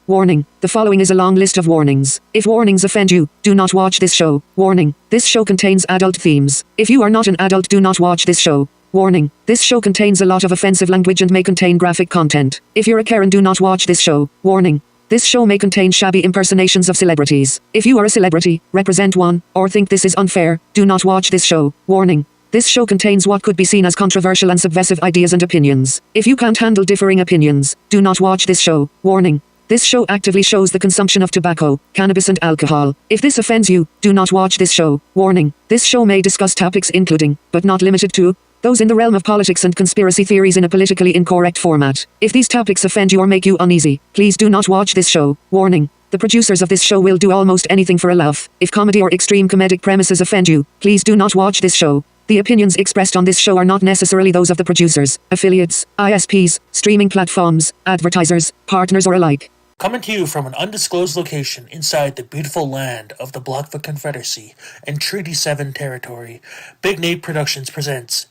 Warning, the following is a long list of warnings. If warnings offend you, do not watch this show. Warning, this show contains adult themes. If you are not an adult, do not watch this show. Warning, this show contains a lot of offensive language and may contain graphic content. If you're a Karen, do not watch this show. Warning, this show may contain shabby impersonations of celebrities. If you are a celebrity, represent one, or think this is unfair, do not watch this show. Warning, this show contains what could be seen as controversial and subversive ideas and opinions. If you can't handle differing opinions, do not watch this show. Warning, this show actively shows the consumption of tobacco, cannabis and alcohol. If this offends you, do not watch this show. Warning, this show may discuss topics including, but not limited to, those in the realm of politics and conspiracy theories in a politically incorrect format. If these topics offend you or make you uneasy, please do not watch this show. Warning, the producers of this show will do almost anything for a laugh. If comedy or extreme comedic premises offend you, please do not watch this show. The opinions expressed on this show are not necessarily those of the producers, affiliates, ISPs, streaming platforms, advertisers, partners or alike. Coming to you from an undisclosed location inside the beautiful land of the Blackfoot Confederacy and Treaty 7 territory, Big Nate Productions presents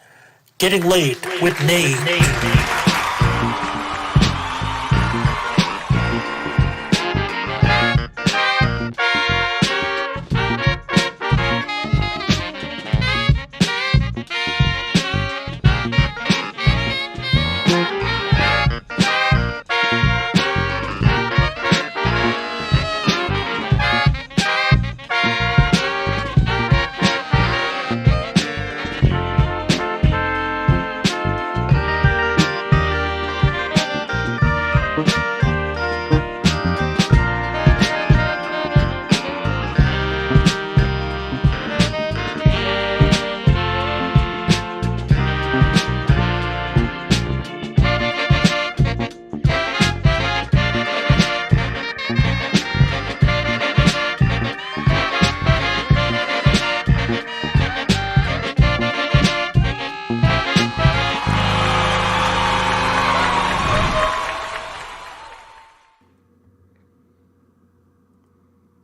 Getting Laid with Nate.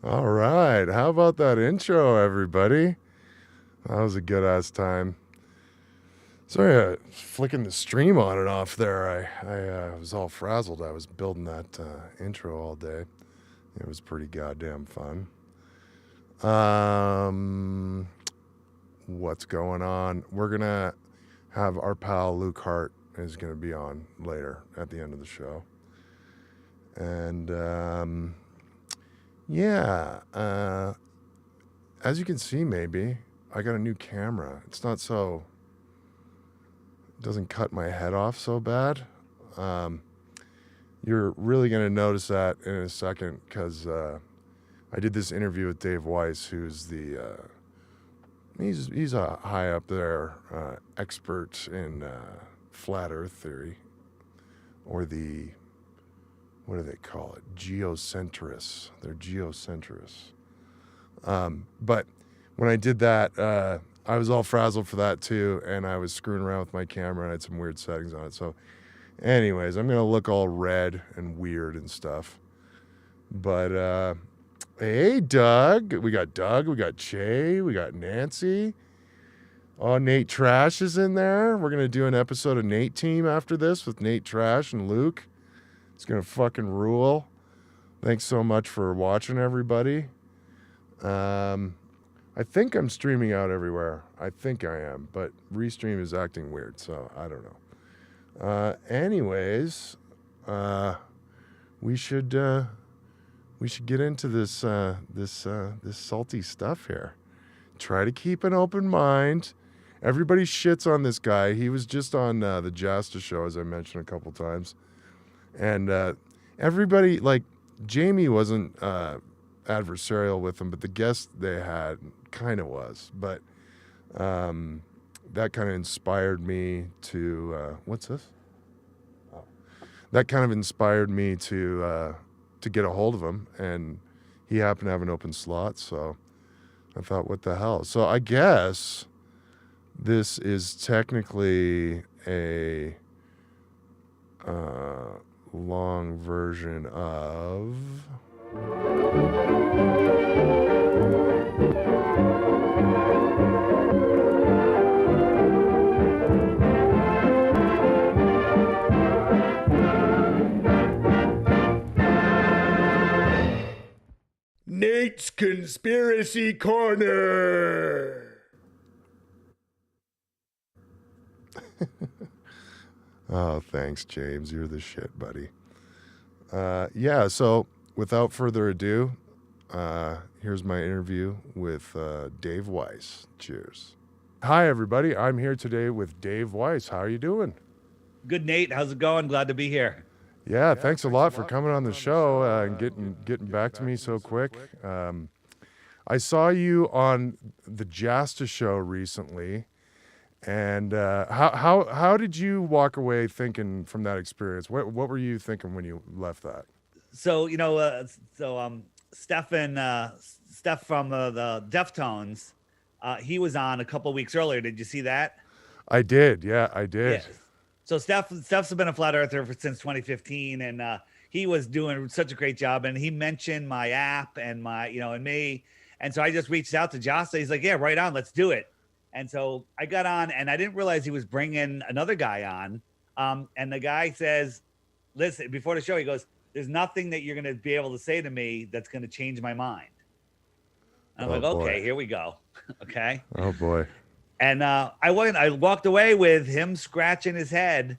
All right, how about that intro, everybody? That was a good-ass time. Sorry, flicking the stream on and off there. I was all frazzled. I was building that intro all day. It was pretty goddamn fun. What's going on? We're going to have our pal Luke Hart is going to be on later at the end of the show. And... yeah, as you can see, maybe, I got a new camera. It's not so, it doesn't cut my head off so bad. You're really going to notice that in a second, because I did this interview with Dave Weiss, who's the, he's a high up there expert in flat earth theory, or the, what do they call it? Geocentrists. They're geocentrists. But when I did that, I was all frazzled for that too, and I was screwing around with my camera and I had some weird settings on it. So anyways, I'm going to look all red and weird and stuff. But hey, Doug. We got Che, we got Nancy. Oh, Nate Trash is in there. We're going to do an episode of Nate Team after this with Nate Trash and Luke. It's going to fucking rule. Thanks so much for watching, everybody. I think I'm streaming out everywhere. I think I am, but Restream is acting weird, so I don't know. Anyways, we should get into this salty stuff here. Try to keep an open mind. Everybody shits on this guy. He was just on the Jasta show, as I mentioned a couple times. And everybody, like, Jamie wasn't adversarial with them, but the guest they had kind of was. But that kind of inspired me to, what's this? Oh. That kind of inspired me to get a hold of him, and he happened to have an open slot, so I thought, what the hell? So I guess this is technically a... long version of It's Conspiracy Corner. Oh, thanks, James. You're the shit, buddy. Yeah, so without further ado, here's my interview with Dave Weiss. Cheers. Hi, everybody. I'm here today with Dave Weiss. How are you doing? Good, Nate. How's it going? Glad to be here. Yeah, thanks a lot for coming on the show and getting back to me so quick. I saw you on the Jasta show recently, and how did you walk away thinking from that experience? What were you thinking when you left that? So Steph from the Deftones, he was on a couple weeks earlier. Did you see that? I did. Yeah, I did. Yes. So Steph's been a flat earther since 2015, and he was doing such a great job. And he mentioned my app and and me, and so I just reached out to Jasta. He's like, "Yeah, right on, let's do it." And so I got on, and I didn't realize he was bringing another guy on. And the guy says, "Listen," before the show, he goes, "There's nothing that you're going to be able to say to me that's going to change my mind." And I'm like, boy. "Okay, here we go." Okay. Oh boy. And I walked away with him scratching his head,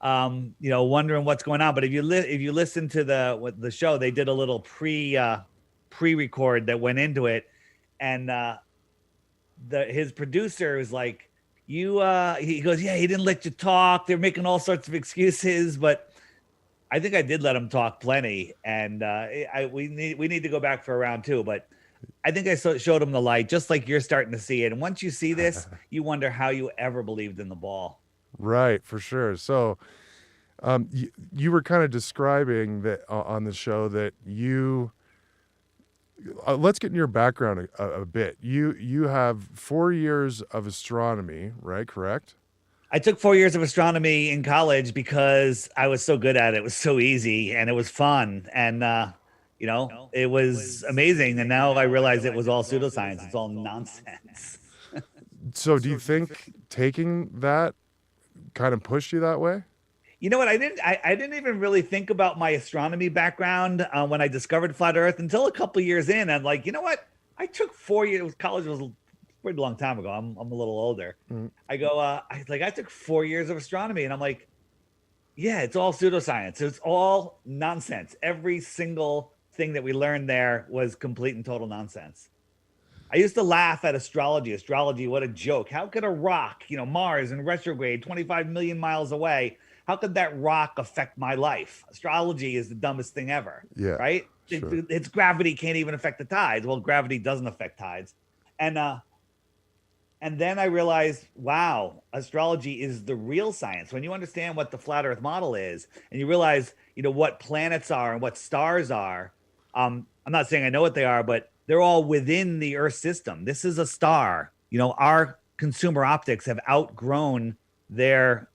wondering what's going on. But if you listen to the show, they did a little pre-record that went into it, and his producer was like, he goes, "Yeah, he didn't let you talk. They're making all sorts of excuses," but I think I did let him talk plenty, and we need to go back for a round two, but I think I showed him the light, just like you're starting to see it. And once you see this, you wonder how you ever believed in the ball. Right, for sure. So, you were kind of describing that on the show that you. Let's get in your background a bit. You have 4 years of astronomy, right? Correct? I took 4 years of astronomy in college because I was so good at it. It was so easy and it was fun. And, it was amazing. And now I realize it was all pseudoscience. It's all nonsense. So do you think taking that kind of pushed you that way? You know what? I didn't even really think about my astronomy background when I discovered flat Earth until a couple of years in. I'm like, you know what? I took 4 years. College was a pretty long time ago. I'm a little older. Mm. I go, I took 4 years of astronomy, and I'm like, yeah, it's all pseudoscience. It's all nonsense. Every single thing that we learned there was complete and total nonsense. I used to laugh at astrology. Astrology, what a joke. How could a rock, Mars in retrograde, 25 million miles away, how could that rock affect my life? Astrology is the dumbest thing ever. Yeah. Right? Sure. Its gravity can't even affect the tides. Well, gravity doesn't affect tides. And then I realized, wow, astrology is the real science. When you understand what the flat Earth model is, and you realize, what planets are and what stars are, I'm not saying I know what they are, but they're all within the Earth system. This is a star. Our consumer optics have outgrown their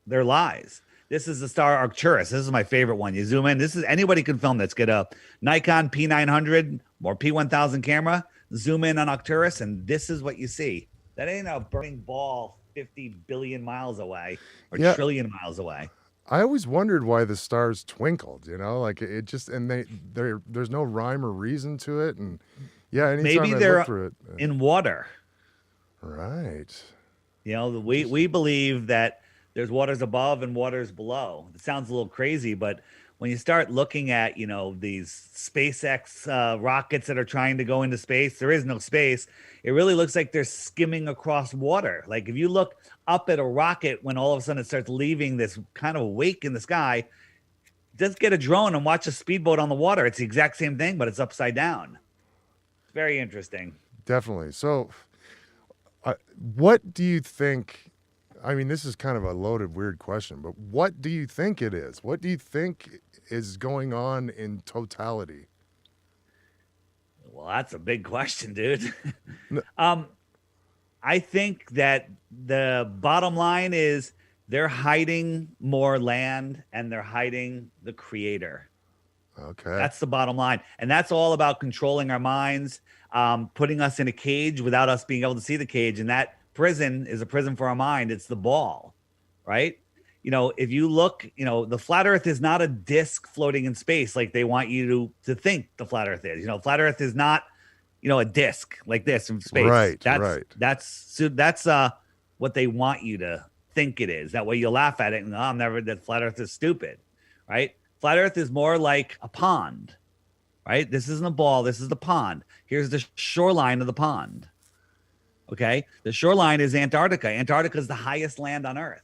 lies. This is the star Arcturus. This is my favorite one. You zoom in. Anybody can film this. Get a Nikon P900 or P1000 camera, zoom in on Arcturus, and this is what you see. That ain't a burning ball 50 billion miles away or trillion miles away. I always wondered why the stars twinkled, like it just, and there's no rhyme or reason to it. And yeah, anytime maybe I they're look through it, in water. Right. We believe that there's waters above and waters below. It sounds a little crazy, but when you start looking at, these SpaceX rockets that are trying to go into space, there is no space. It really looks like they're skimming across water. Like if you look up at a rocket, when all of a sudden it starts leaving this kind of wake in the sky, just get a drone and watch a speedboat on the water. It's the exact same thing, but it's upside down. It's very interesting. Definitely. So what do you think? I mean, this is kind of a loaded, weird question, but what do you think it is? What do you think is going on in totality? Well, that's a big question, dude. I think that the bottom line is they're hiding more land and they're hiding the creator. Okay. That's the bottom line. And that's all about controlling our minds, putting us in a cage without us being able to see the cage. And that prison is a prison for our mind. It's the ball, right? if you look, the flat Earth is not a disk floating in space like they want you to think the flat Earth is. Flat Earth is not, a disk like this in space. Right. That's what they want you to think it is. That way you laugh at it and that flat Earth is stupid, right? Flat Earth is more like a pond, right? This isn't a ball. This is the pond. Here's the shoreline of the pond. Okay. The shoreline is Antarctica. Antarctica is the highest land on Earth.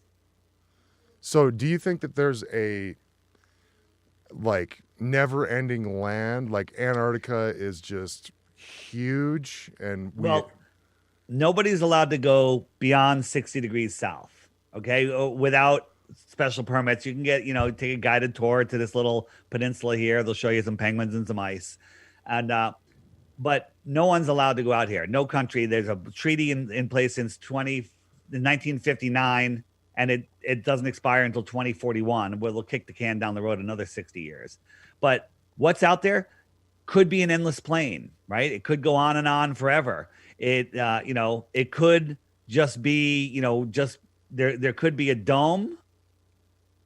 So do you think that there's a never ending land? Like Antarctica is just huge and nobody's allowed to go beyond 60 degrees south. Okay. Without special permits, you can get, take a guided tour to this little peninsula here. They'll show you some penguins and some ice. And, but no one's allowed to go out here. No country. There's a treaty in place since 1959. And it doesn't expire until 2041, where they'll kick the can down the road another 60 years. But what's out there could be an endless plain, right? It could go on and on forever. It could just be, there could be a dome,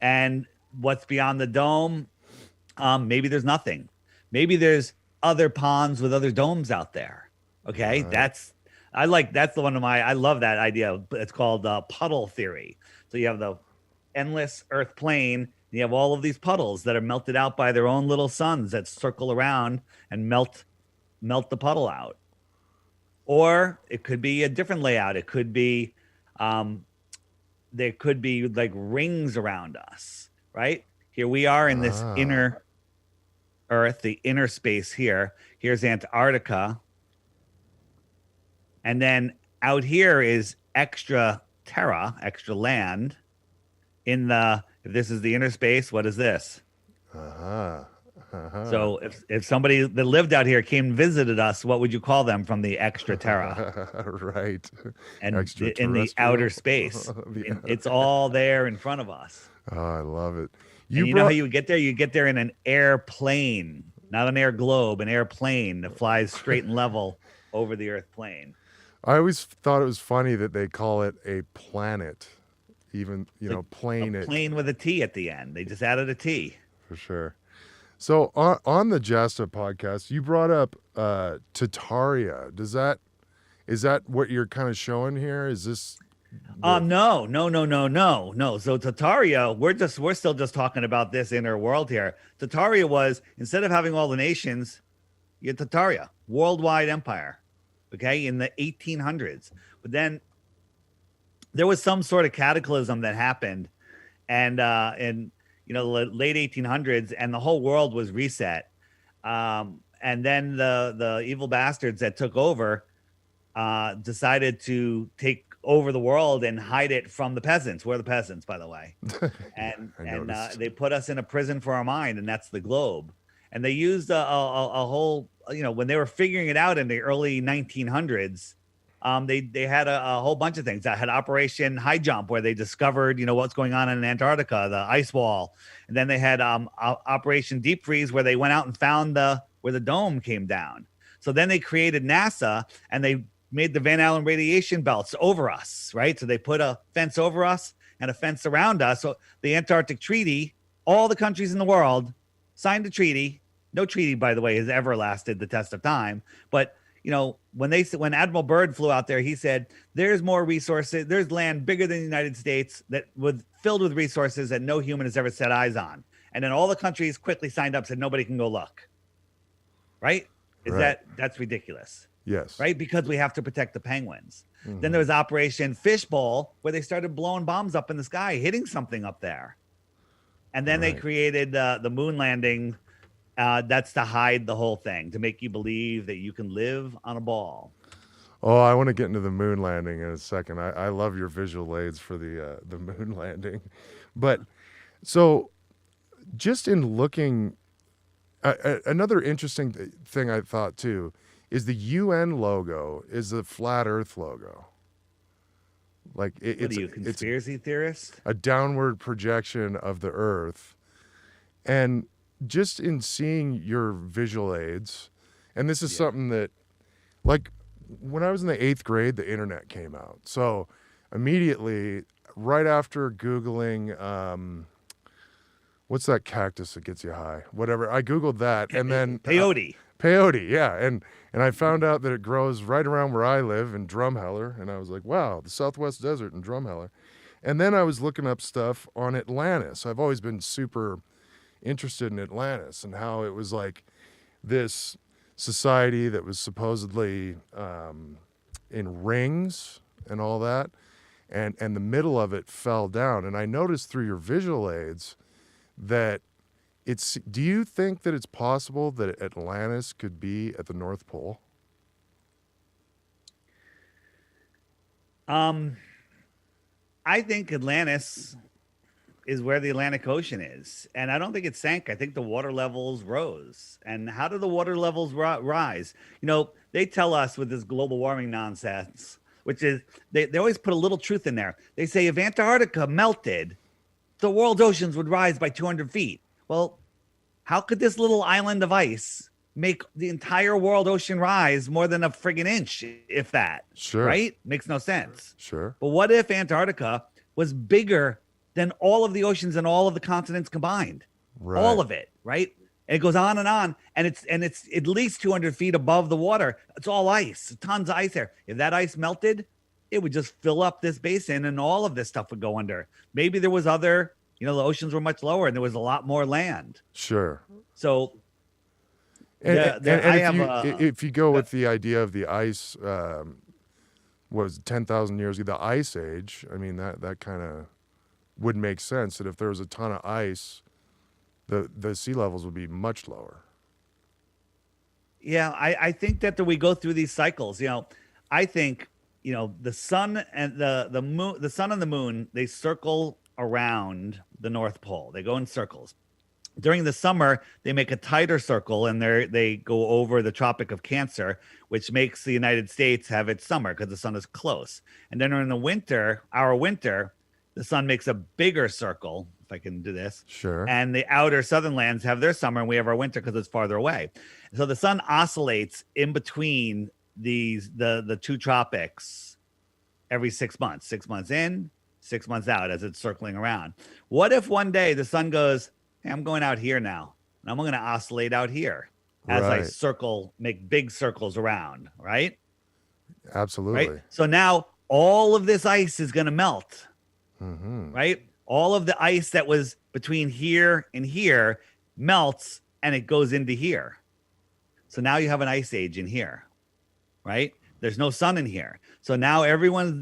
and what's beyond the dome, maybe there's nothing. Maybe there's other ponds with other domes out there. Okay, that's the one I love that idea. It's called puddle theory. So you have the endless Earth plane. And you have all of these puddles that are melted out by their own little suns that circle around and melt the puddle out. Or it could be a different layout. It could be, there could be like rings around us, right? Here we are in this inner Earth, the inner space here. Here's Antarctica. And then out here is extra terra, extra land. If this is the inner space, what is this? So if somebody that lived out here came and visited us, what would you call them from the extra terra? Right. And in the outer space. It's all there in front of us. Oh, I love it. You know how you would get there? You get there in an airplane, not an air globe, an airplane that flies straight and level over the Earth plane. I always thought it was funny that they call it a planet, even, plane. A plane with a T at the end. They just added a T. For sure. So on the Jasta podcast, you brought up Tartaria. Is that what you're kind of showing here? Is this? No. So Tartaria, we're still just talking about this inner world here. Tartaria was, instead of having all the nations, you had Tartaria, worldwide empire. Okay, in the 1800s. But then there was some sort of cataclysm that happened, and in the late 1800s, and the whole world was reset. And then the evil bastards that took over decided to take over the world and hide it from the peasants. We're the peasants, by the way. And they put us in a prison for our mind, and that's the globe. And they used a whole, when they were figuring it out in the early 1900s, they had a whole bunch of things. That had Operation High Jump, where they discovered, what's going on in Antarctica, the ice wall. And then they had Operation Deep Freeze, where they went out and found where the dome came down. So then they created NASA, and they made the Van Allen radiation belts over us, right? So they put a fence over us and a fence around us. So the Antarctic Treaty, all the countries in the world signed a treaty. No treaty, by the way, has ever lasted the test of time. But, when Admiral Byrd flew out there, he said, there's more resources. There's land bigger than the United States that was filled with resources that no human has ever set eyes on. And then all the countries quickly signed up, said, nobody can go look. Right? That's ridiculous. Yes. Right? Because we have to protect the penguins. Mm-hmm. Then there was Operation Fishbowl, where they started blowing bombs up in the sky, hitting something up there. And then they created the moon landing. That's to hide the whole thing, to make you believe that you can live on a ball. Oh, I want to get into the moon landing in a second. I love your visual aids for the moon landing. But so just in looking, another interesting thing I thought too is the UN logo is the flat Earth logo. Like What are you, conspiracy theorist? A downward projection of the Earth. And just in seeing your visual aids, and this is something that, like, when I was in the 8th grade, the internet came out. So immediately, right after Googling, what's that cactus that gets you high? Whatever. I Googled that, and then peyote. Peyote, yeah, and I found out that it grows right around where I live in Drumheller, and I was like, wow, the Southwest Desert in Drumheller. And then I was looking up stuff on Atlantis. I've always been super interested in Atlantis and how it was like this society that was supposedly in rings and all that, and the middle of it fell down. And I noticed through your visual aids that do you think that it's possible that Atlantis could be at the North Pole? I think Atlantis is where the Atlantic Ocean is. And I don't think it sank. I think the water levels rose. And how do the water levels rise? You know, they tell us with this global warming nonsense, which is they always put a little truth in there. They say if Antarctica melted, the world's oceans would rise by 200 feet. Well, how could this little island of ice make the entire world ocean rise more than a friggin' inch, if that? Sure. Right? Makes no sense. Sure. But what if Antarctica was bigger than all of the oceans and all of the continents combined? Right. All of it, right? And it goes on, and it's at least 200 feet above the water. It's all ice, tons of ice there. If that ice melted, it would just fill up this basin, and all of this stuff would go under. Maybe there was other, the oceans were much lower, and there was a lot more land. Sure. So, if you go with the idea of the ice, was 10,000 years ago, the Ice Age, I mean, that kind of would make sense that if there was a ton of ice, the sea levels would be much lower. Yeah, I think that we go through these cycles. I think, the sun and the moon, the sun and the moon, they circle around the North Pole. They go in circles. During the summer, they make a tighter circle, and they go over the Tropic of Cancer, which makes the United States have its summer because the sun is close. And then during the winter, our winter, the sun makes a bigger circle, if I can do this. Sure. And the outer southern lands have their summer, and we have our winter because it's farther away. So the sun oscillates in between the two tropics every 6 months. 6 months in, 6 months out as it's circling around. What if one day the sun goes, hey, I'm going out here now, and I'm going to oscillate out here as I make big circles around, right? Absolutely. Right? So now all of this ice is going to melt, right? All of the ice that was between here and here melts, and it goes into here. So now you have an ice age in here, right? There's no sun in here. So now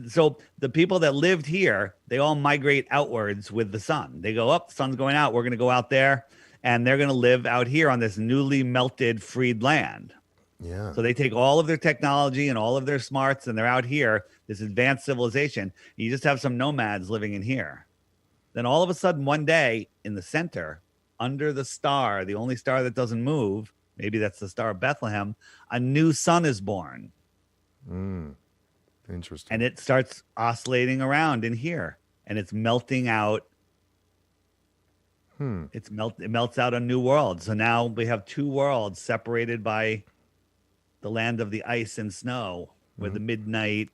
so the people that lived here, they all migrate outwards with the sun. They go up, the sun's going out. We're going to go out there, and they're going to live out here on this newly melted, freed land. Yeah. So they take all of their technology and all of their smarts, and they're out here, this advanced civilization. You just have some nomads living in here. Then all of a sudden, one day in the center, under the star, the only star that doesn't move, maybe that's the Star of Bethlehem, a new sun is born. Interesting. And it starts oscillating around in here, and it's melting out. It melts out a new world. So now we have two worlds separated by the land of the ice and snow, where the midnight.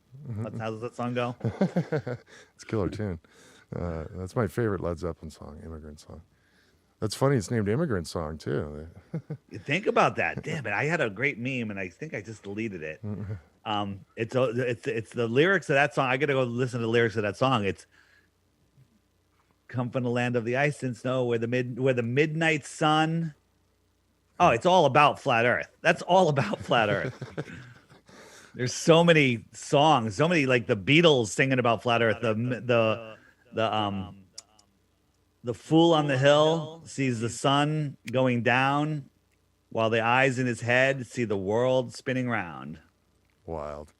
How does that song go? It's a killer tune. That's my favorite Led Zeppelin song, Immigrant Song. That's funny. It's named Immigrant Song too. You think about that. Damn it! I had a great meme, and I think I just deleted it. It's the lyrics of that song. I got to go listen to the lyrics of that song. It's come from the land of the ice and snow, where the midnight sun. Oh, it's all about flat Earth. That's all about flat Earth. There's so many songs, so many, like the Beatles singing about flat Earth. The fool on the hill sees the sun going down, while the eyes in his head see the world spinning round. Wild.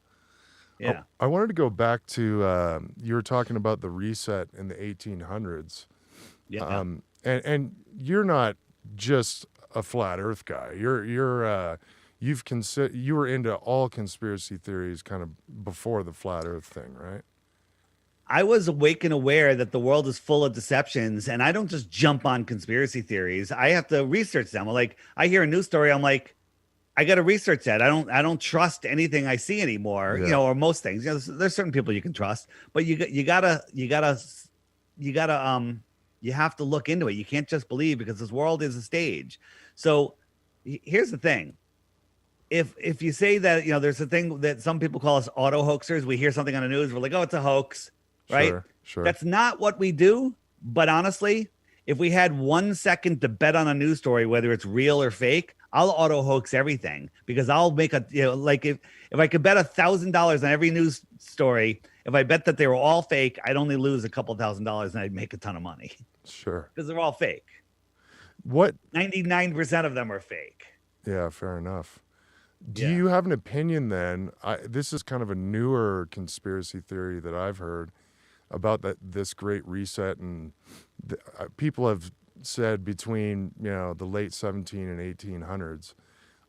Yeah. I wanted to go back to you were talking about the reset in the 1800s. Yeah. And you're not just a flat Earth guy. You were into all conspiracy theories kind of before the flat Earth thing, right? I was awake and aware that the world is full of deceptions, and I don't just jump on conspiracy theories. I have to research them. Like, I hear a news story, I'm like, I got to research that. I don't trust anything I see anymore, Yeah. or most things. There's certain people you can trust, but you gotta you have to look into it. You can't just believe, because this world is a stage. So here's the thing. If you say that, there's a thing that some people call us auto hoaxers. We hear something on the news, we're like, oh, it's a hoax, right? Sure. That's not what we do. But honestly, if we had 1 second to bet on a news story, whether it's real or fake, I'll auto hoax everything, because I'll make like if I could bet $1,000 on every news story, if I bet that they were all fake, I'd only lose a couple $1,000 and I'd make a ton of money, Sure. because they're all fake. What? 99% of them are fake. Yeah, fair enough. Do Yeah. you have an opinion then? This is kind of a newer conspiracy theory that I've heard about this great reset, and people have said between the late 17 and 1800s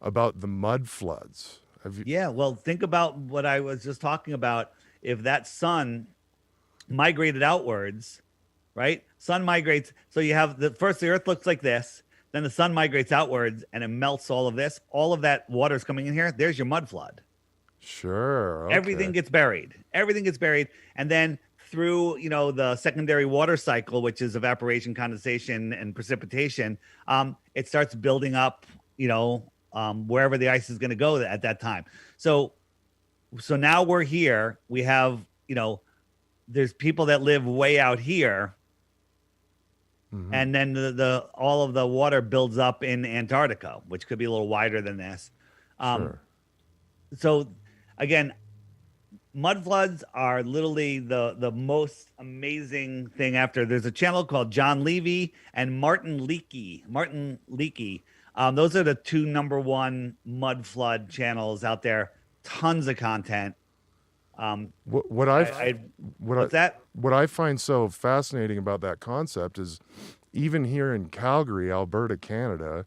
about the mud floods. Yeah, well, think about what I was just talking about. If that sun migrated outwards, right? Sun migrates. So you have the earth looks like this, then the sun migrates outwards and it melts all of this. All of that water's coming in here. There's your mud flood. Sure. Okay. Everything gets buried. And then through, the secondary water cycle, which is evaporation, condensation, and precipitation, it starts building up, wherever the ice is going to go at that time. So now we're here. We have, there's people that live way out here. Mm-hmm. And then the all of the water builds up in Antarctica, which could be a little wider than this. Sure. So again, mud floods are literally the most amazing thing. After, there's a channel called John Levy and Martin Leakey. Those are the two #1 mud flood channels out there. Tons of content. What I find so fascinating about that concept is, even here in Calgary, Alberta, Canada,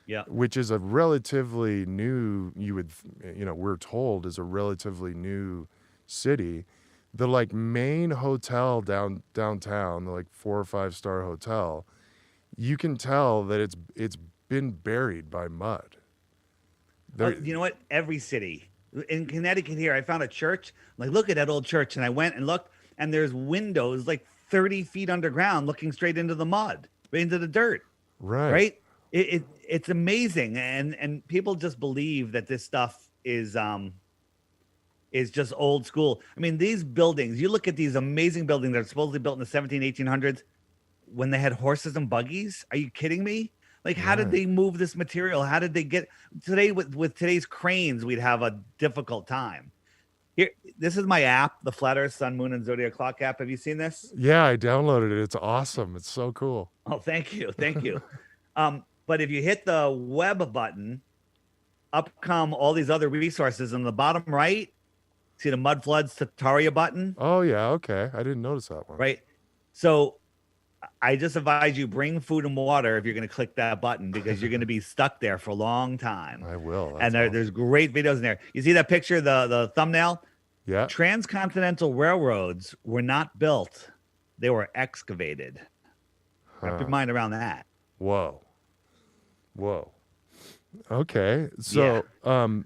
Yeah. which is a relatively new, we're told is a relatively new city, the main hotel downtown, the 4 or 5 star hotel, you can tell that it's been buried by mud. You know what? Every city in Connecticut here, I found a church. I'm like, look at that old church, and I went and looked, and there's windows 30 feet underground, looking straight into the mud, into the dirt. Right. It's amazing, and people just believe that this stuff is just old school. I mean, these buildings, you look at these amazing buildings that are supposedly built in the 1800s, when they had horses and buggies. Are you kidding me? How did they move this material? How did they get today with today's cranes? We'd have a difficult time. Here, this is my app, the Flat Earth, Sun, Moon, and Zodiac Clock app. Have you seen this? Yeah, I downloaded it. It's awesome. It's so cool. Oh, thank you. But if you hit the web button, up come all these other resources. In the bottom right, see the mud floods Tartaria button? Oh, yeah. Okay. I didn't notice that one. Right. So I just advise you bring food and water if you're going to click that button, because you're going to be stuck there for a long time. I will. And there's great videos in there. You see that picture, the thumbnail? Yeah. Transcontinental railroads were not built. They were excavated. Wrap your mind around that. Whoa. Okay. So, okay.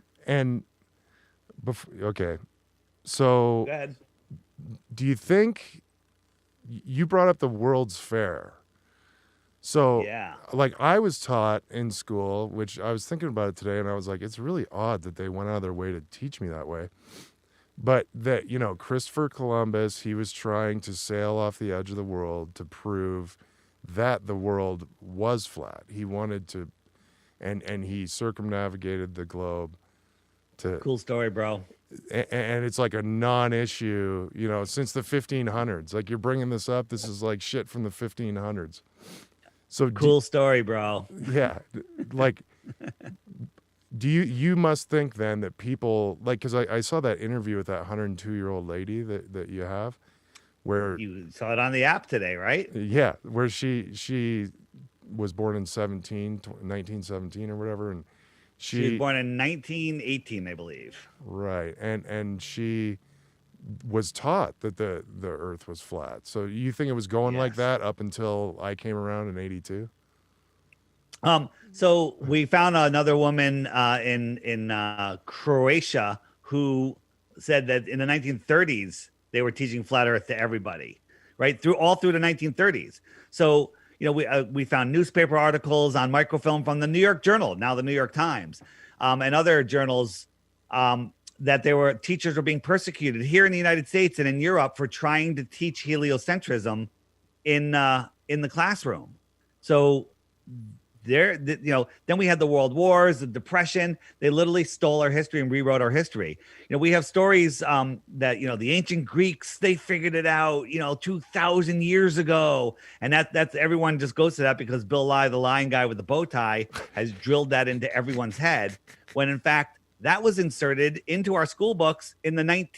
So, Go ahead. do you think you brought up the World's Fair? So, Yeah. I was taught in school, which I was thinking about it today, and I was like, it's really odd that they went out of their way to teach me that way. But that, Christopher Columbus, he was trying to sail off the edge of the world to prove that the world was flat. He wanted to, and he circumnavigated the globe to. Cool story, bro. And it's a non-issue, since the 1500s. You're bringing this up. This is shit from the 1500s. So cool story, bro. Yeah, do you must think then that people because I saw that interview with that 102-year-old lady that you have, where you saw it on the app today, right? Yeah, where she was born in 1917 or whatever, and she was born in 1918, I believe. Right, and she was taught that the Earth was flat. So you think it was going like that up until I came around in '82? So we found another woman in Croatia who said that in the 1930s they were teaching flat Earth to everybody, right through the 1930s. So we found newspaper articles on microfilm from the New York Journal, now the New York Times, and other journals, that teachers were being persecuted here in the United States and in Europe for trying to teach heliocentrism in the classroom. So then we had the world wars, the depression. They literally stole our history and rewrote our history. We have stories that the ancient Greeks, they figured it out 2,000 years ago, and that's everyone just goes to that because Bill Nye, the lion guy with the bow tie, has drilled that into everyone's head, when in fact that was inserted into our school books in the mid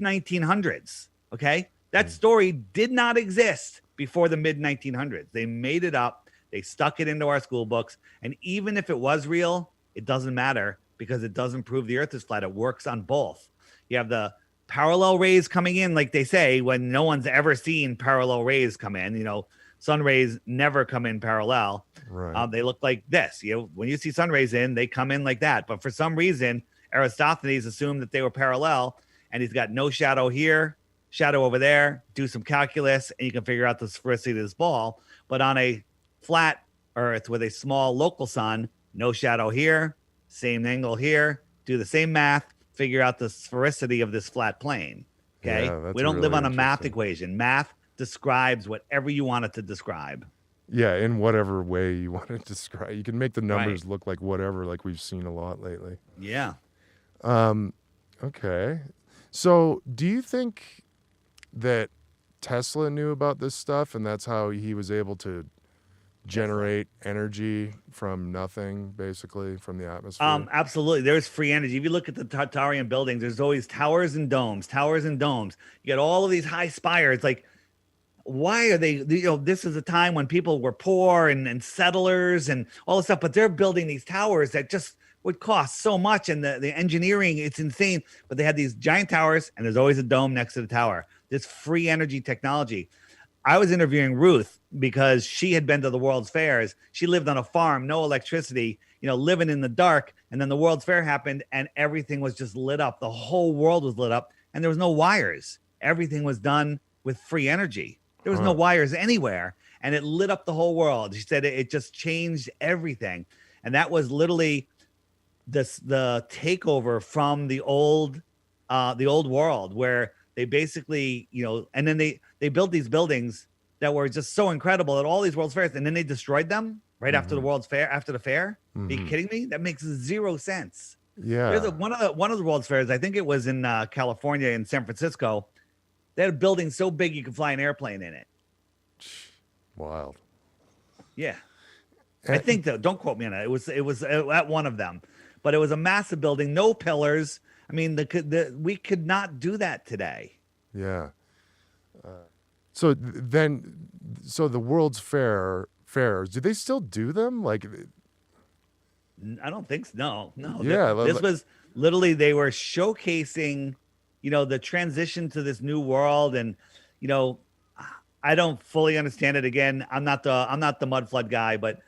1900s. Okay, that story did not exist before the mid 1900s. They made it up. They stuck it into our school books. And even if it was real, it doesn't matter because it doesn't prove the Earth is flat. It works on both. You have the parallel rays coming in, like they say, when no one's ever seen parallel rays come in. Sun rays never come in parallel. Right. They look like this. When you see sun rays in, they come in like that. But for some reason, Aristophanes assumed that they were parallel, and he's got no shadow here, shadow over there. Do some calculus, and you can figure out the sphericity of this ball. But on a flat Earth with a small local sun, no shadow here, same angle here, do the same math, figure out the sphericity of this flat plane. Okay. Yeah, we don't really live on a math interesting. equation. Math describes whatever you want it to describe. Yeah, in whatever way you want to describe. You can make the numbers Right. look like whatever, like we've seen a lot lately. Yeah. Okay. So do you think that Tesla knew about this stuff and that's how he was able to generate energy from nothing, basically, from the atmosphere? Absolutely. There's free energy. If you look at the Tartarian buildings, there's always towers and domes, towers and domes. You get all of these high spires. Like, why are they, this is a time when people were poor and settlers and all this stuff, but they're building these towers that just would cost so much. And the engineering, it's insane. But they had these giant towers and there's always a dome next to the tower. This free energy technology. I was interviewing Ruth because she had been to the World's Fairs. She lived on a farm, no electricity, living in the dark. And then the World's Fair happened and everything was just lit up. The whole world was lit up and there was no wires. Everything was done with free energy. There was no wires anywhere and it lit up the whole world. She said it just changed everything. And that was literally the takeover from the old world where they basically, and then they built these buildings that were just so incredible at all these World's Fairs, and then they destroyed them right after the World's Fair, after the fair. Are you kidding me? That makes zero sense. Yeah. There's one of the World's Fairs, I think it was in California, in San Francisco. They had a building so big you could fly an airplane in it. Wild. Yeah. I think though, don't quote me on it. It was at one of them, but it was a massive building, no pillars. I mean, we could not do that today. Yeah. So the World's fairs, do they still do them? Like, I don't think so. No. Yeah, This was literally, they were showcasing, the transition to this new world. And, I don't fully understand it. Again, I'm not the mud flood guy, but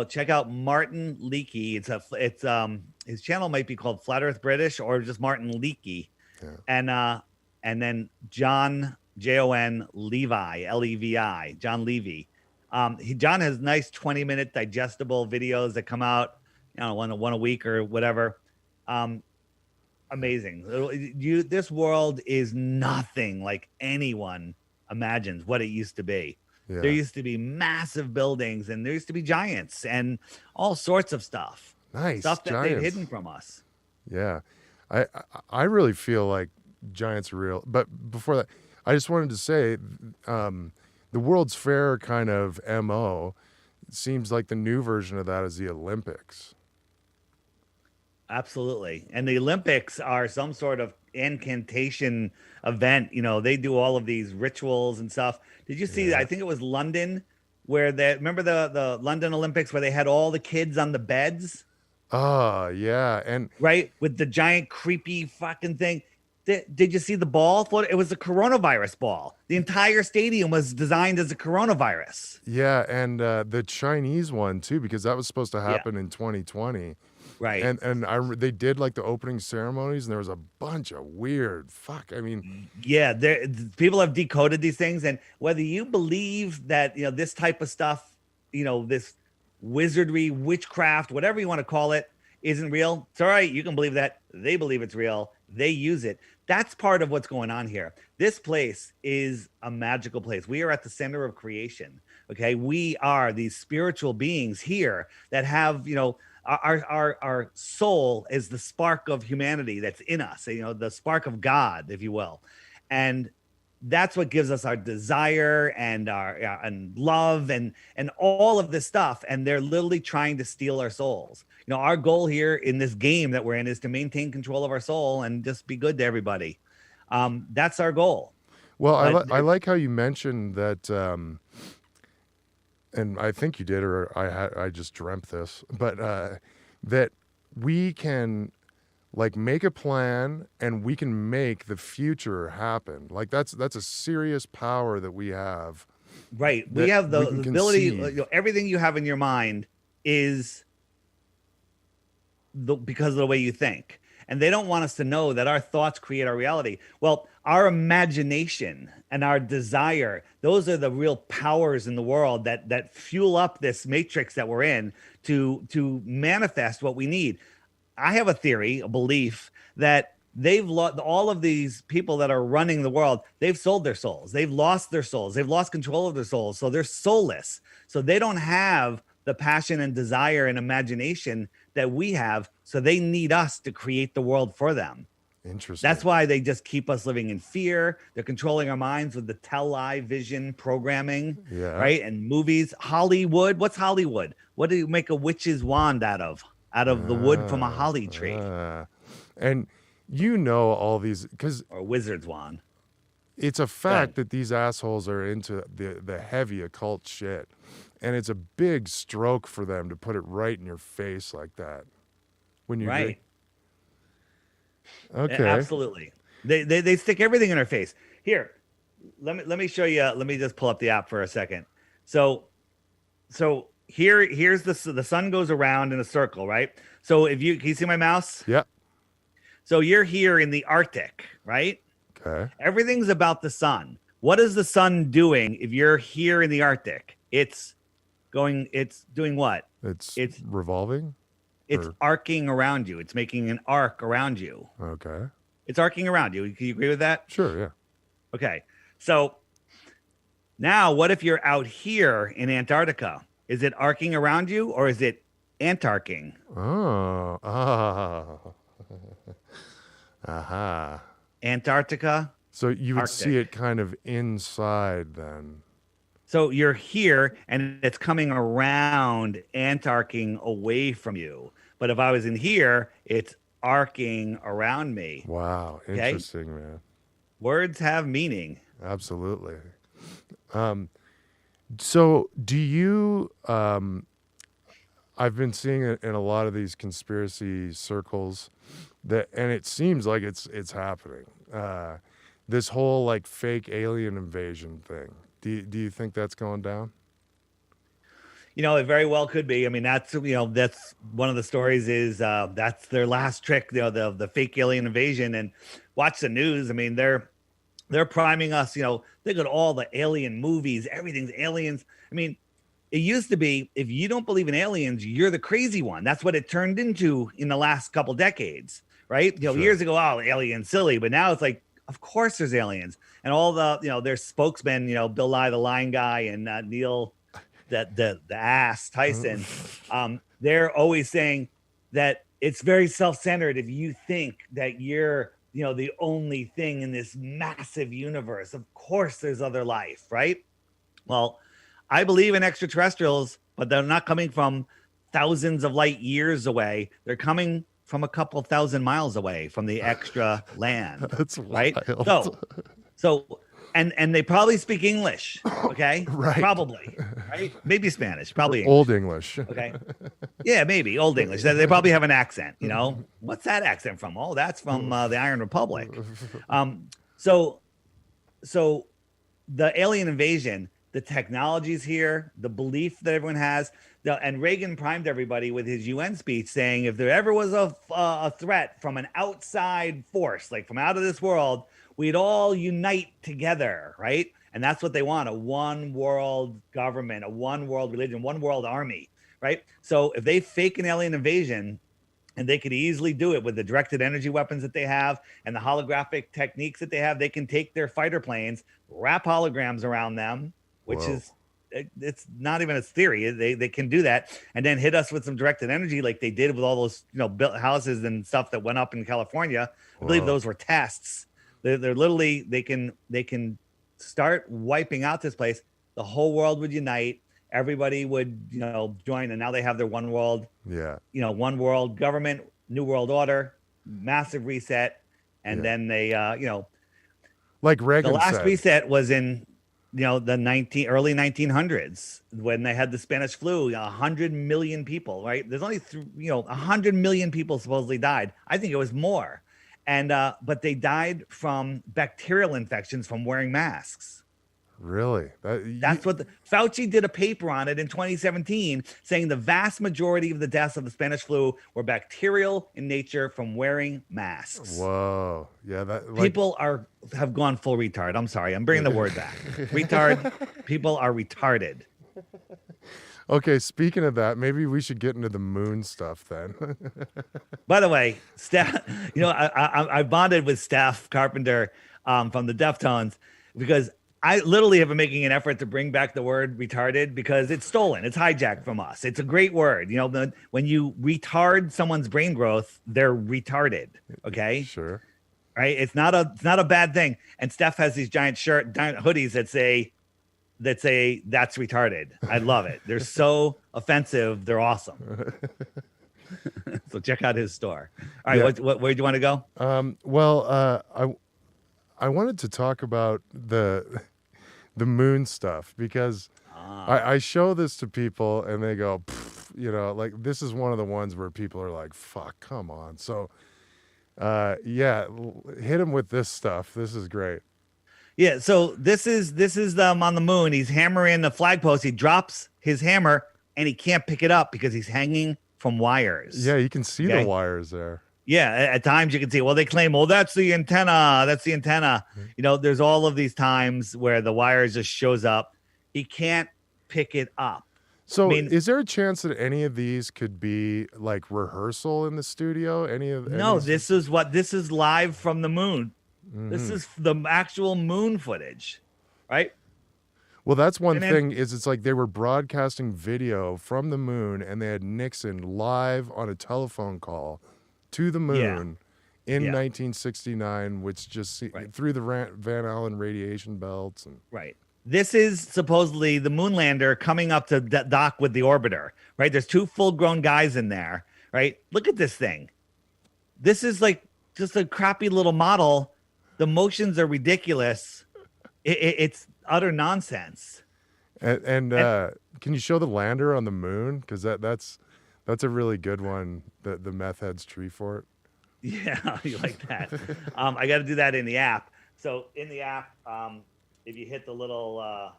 check out Martin Leakey. It's his channel might be called Flat Earth British or just Martin Leakey. Yeah. And then John Jon Levi, Levi, John Levy. John has nice 20-minute digestible videos that come out, one a week or whatever. Amazing. This world is nothing like anyone imagines what it used to be. Yeah. There used to be massive buildings and there used to be giants and all sorts of stuff. Nice stuff that giants. they've hidden from us. Yeah. I really feel like giants are real. But before that, I just wanted to say the World's Fair kind of MO seems like the new version of that is the Olympics. Absolutely. And the Olympics are some sort of incantation event. They do all of these rituals and stuff. Did you see, I think it was London, where remember the London Olympics where they had all the kids on the beds? Oh, yeah. And right, with the giant creepy fucking thing. Did you see the ball float? It was a coronavirus ball. The entire stadium was designed as a coronavirus. Yeah, and the Chinese one too, because that was supposed to happen in 2020. Right. And they did like the opening ceremonies, and there was a bunch of weird I mean, yeah, people have decoded these things, and whether you believe that this type of stuff, this wizardry, witchcraft, whatever you want to call it, isn't real, it's all right. You can believe that. They believe it's real. They use it. That's part of what's going on here. This place is a magical place. We are at the center of creation. Okay, we are these spiritual beings here that have, our soul is the spark of humanity that's in us. The spark of God, if you will, and that's what gives us our desire and our and love and all of this stuff. And they're literally trying to steal our souls. Our goal here in this game that we're in is to maintain control of our soul and just be good to everybody. That's our goal. Well, I like how you mentioned that, and I think you did, or I just dreamt this, but that we can like make a plan and we can make the future happen. Like that's a serious power that we have. Right. We have the ability, everything you have in your mind is because of the way you think. And they don't want us to know that our thoughts create our reality. Well, our imagination and our desire, those are the real powers in the world that fuel up this matrix that we're in to manifest what we need. I have a theory, a belief that they've lost all of these people that are running the world. They've sold their souls. They've lost their souls. They've lost control of their souls. So they're soulless. So they don't have the passion and desire and imagination that we have. So they need us to create the world for them. Interesting. That's why they just keep us living in fear. They're controlling our minds with the television programming, right? And movies. Hollywood. What's Hollywood? What do you make a witch's wand out of? Out of the wood from a holly tree. And all these, because or wizard's wand. It's a fact that these assholes are into the heavy occult shit. And it's a big stroke for them to put it right in your face like that. When you right. Okay. Absolutely. They stick everything in our face. Here, let me show you. Let me just pull up the app for a second. So here's the sun goes around in a circle, right? So can you see my mouse? Yeah. So you're here in the Arctic, right? Okay. Everything's about the sun. What is the sun doing if you're here in the Arctic? It's doing what? It's revolving? It's arcing around you. It's making an arc around you. Okay. It's arcing around you. Can you agree with that? Sure, yeah. Okay. So now what if you're out here in Antarctica? Is it arcing around you or is it antarcing? Oh. Aha. Antarctica. So you would Arctic. see it kind of inside then. So you're here and it's coming around, antarcing away from you. But if I was in here, it's arcing around me. Wow. Interesting, man. Words have meaning. Absolutely. So do you, I've been seeing it in a lot of these conspiracy circles and it seems like it's happening. This whole like fake alien invasion thing. Do you think that's going down? It very well could be. I mean, that's one of the stories is that's their last trick, the fake alien invasion. And watch the news. I mean, they're priming us, they got all the alien movies, everything's aliens. I mean, it used to be, if you don't believe in aliens, you're the crazy one. That's what it turned into in the last couple decades, right? Sure. Years ago, aliens, silly. But now it's like, of course there's aliens. And all the, their spokesmen, Bill Nye, the line guy, and Neil, the ass Tyson, they're always saying that it's very self-centered if you think that you're, the only thing in this massive universe. Of course there's other life, right? Well, I believe in extraterrestrials, but they're not coming from thousands of light years away. They're coming from a couple thousand miles away from the extra land. That's right. wild. So and they probably speak English. Okay, Right. Probably, right? Maybe Spanish, probably English. Old English. Okay, yeah, maybe Old English. They probably have an accent. You know, what's that accent from? Oh, that's from the Iron Republic. So the alien invasion, the technology's here, the belief that everyone has, and Reagan primed everybody with his UN speech saying if there ever was a threat from an outside force, like from out of this world, we'd all unite together, right? And that's what they want, a one world government, a one world religion, one world army, right? So if they fake an alien invasion, and they could easily do it with the directed energy weapons that they have and the holographic techniques that they have, they can take their fighter planes, wrap holograms around them, which Whoa. is, it's not even a theory. They can do that, and then hit us with some directed energy like they did with all those, you know, built houses and stuff that went up in California. I believe those were tests. They're literally, they can start wiping out this place. The whole world would unite. Everybody would, you know, join, and now they have their one world, one world government, new world order, massive reset, and then they, like Reagan the last said. reset was in, the early 1900s when they had the Spanish flu. 100 million people, right? There's only 100 million people supposedly died. I think it was more, and but they died from bacterial infections from wearing masks. Really? That's what Fauci did a paper on it in 2017, saying the vast majority of the deaths of the Spanish flu were bacterial in nature from wearing masks. Whoa. Yeah. People have gone full retard. I'm sorry. I'm bringing the word back. Retard. People are retarded. Okay. Speaking of that, maybe we should get into the moon stuff then. By the way, Steph, I bonded with Steph Carpenter from the Deftones because I literally have been making an effort to bring back the word retarded because it's stolen. It's hijacked from us. It's a great word. When you retard someone's brain growth, they're retarded. Okay. Sure. Right. It's not a bad thing. And Steph has these giant hoodies that say that's retarded. I love it. They're so offensive. They're awesome. So check out his store. All right. Yeah. Where do you want to go? I wanted to talk about the moon stuff because I show this to people and they go, like this is one of the ones where people are like, fuck, come on. So hit him with this stuff. This is great. Yeah. So this is on the moon. He's hammering the flag post. He drops his hammer and he can't pick it up because he's hanging from wires. Yeah. You can see the wires there. Yeah, at times you can see, well, they claim, well, that's the antenna. That's the antenna. There's all of these times where the wire just shows up. He can't pick it up. So is there a chance that any of these could be like rehearsal in the studio? No, this is live from the moon. Mm-hmm. This is the actual moon footage, right? Well, that's one thing is it's like they were broadcasting video from the moon and they had Nixon live on a telephone call to the moon in 1969, which just through the Van Allen radiation belts. Right. This is supposedly the moon lander coming up to dock with the orbiter, right? There's two full-grown guys in there, right? Look at this thing. This is like just a crappy little model. The motions are ridiculous. It's utter nonsense. And can you show the lander on the moon? Because that's a really good one. The meth heads tree fort. Yeah, you like that. I got to do that in the app. So in the app, if you hit the little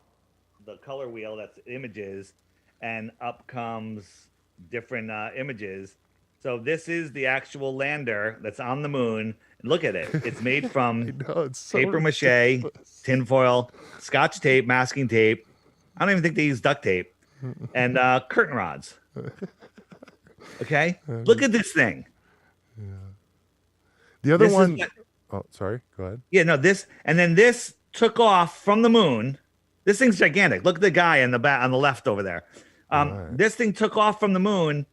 the color wheel, that's images, and up comes different images. So this is the actual lander that's on the moon. Look at it. It's made from paper mache, tinfoil, scotch tape, masking tape. I don't even think they use duct tape, and curtain rods. Okay, look at this thing. Yeah. The other one. Oh, sorry. Go ahead. Yeah, no. This took off from the moon. This thing's gigantic. Look at the guy on the left over there. This thing took off from the moon,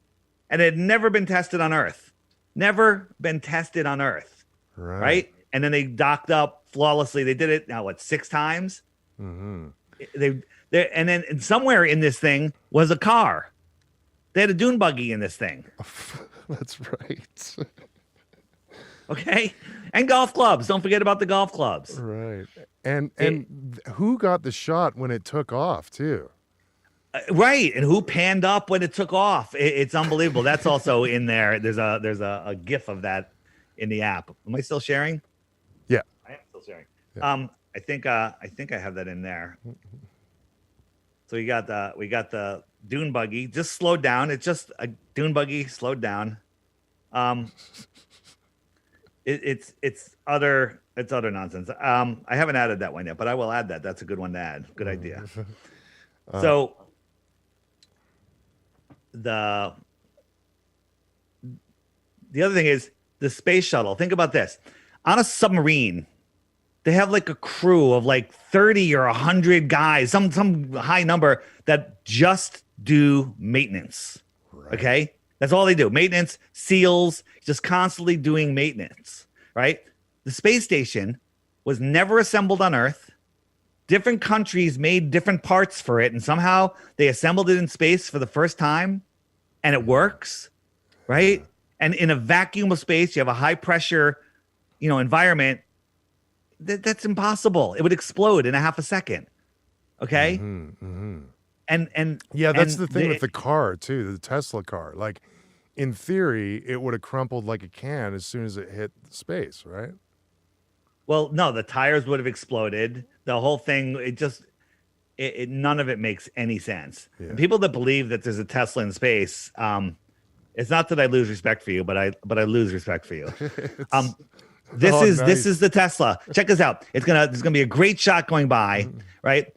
and it had never been tested on Earth. Never been tested on Earth. Right? And then they docked up flawlessly. They did it now 6 times. Mm-hmm. And then somewhere in this thing was a car. They had a dune buggy in this thing. That's right. Okay, and golf clubs. Don't forget about the golf clubs. Right. And who got the shot when it took off too? Right, and who panned up when it took off? It's unbelievable. That's also in there. There's a GIF of that in the app. Am I still sharing? Yeah. I am still sharing. Yeah. I think I have that in there. So we got the dune buggy just slowed down. It's just a dune buggy slowed down. It's utter nonsense. I haven't added that one yet, but I will add that. That's a good one to add. Good idea. So the other thing is the space shuttle. Think about this. On a submarine, they have like a crew of like 30 or 100 guys, some high number that just do maintenance. Right. Okay? That's all they do. Maintenance, SEALs, just constantly doing maintenance, right? The space station was never assembled on Earth. Different countries made different parts for it, and somehow they assembled it in space for the first time, and it works, right? And in a vacuum of space, you have a high pressure, environment. That's impossible. It would explode in a half a second. Okay. And yeah, that's the thing with the car too, the Tesla car. Like, in theory, it would have crumpled like a can as soon as it hit space, right? Well, no, the tires would have exploded. The whole thing, none of it makes any sense. Yeah. People that believe that there's a Tesla in space, it's not that I lose respect for you, but I lose respect for you. This is the Tesla. Check this out. There's gonna be a great shot going by, right?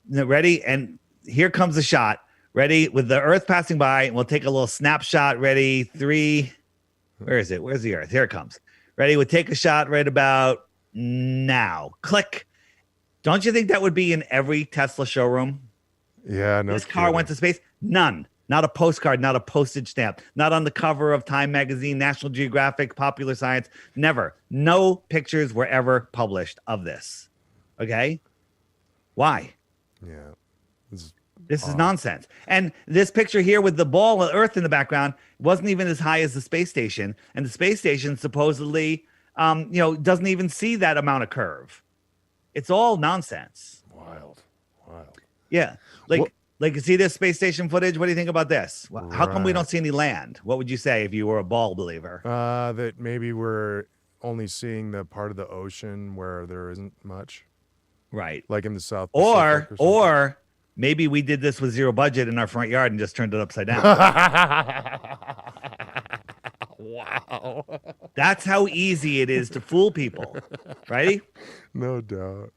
Ready? And here comes the shot. Ready? With the Earth passing by, and we'll take a little snapshot. Ready? 3. Where is it? Where's the Earth? Here it comes. Ready? We'll take a shot right about now. Click. Don't you think that would be in every Tesla showroom? Yeah, no. This car went to space? None. Not a postcard, not a postage stamp, not on the cover of Time Magazine, National Geographic, Popular Science. Never. No pictures were ever published of this. Okay? Why? Yeah. This is nonsense. And this picture here with the ball of Earth in the background wasn't even as high as the space station. And the space station supposedly, doesn't even see that amount of curve. It's all nonsense. Wild. Yeah. Like, you see this space station footage? What do you think about this? Well, how come we don't see any land? What would you say if you were a ball believer? That maybe we're only seeing the part of the ocean where there isn't much. Right. Like in the South Pacific or maybe we did this with zero budget in our front yard and just turned it upside down. Wow. That's how easy it is to fool people. Right? No doubt.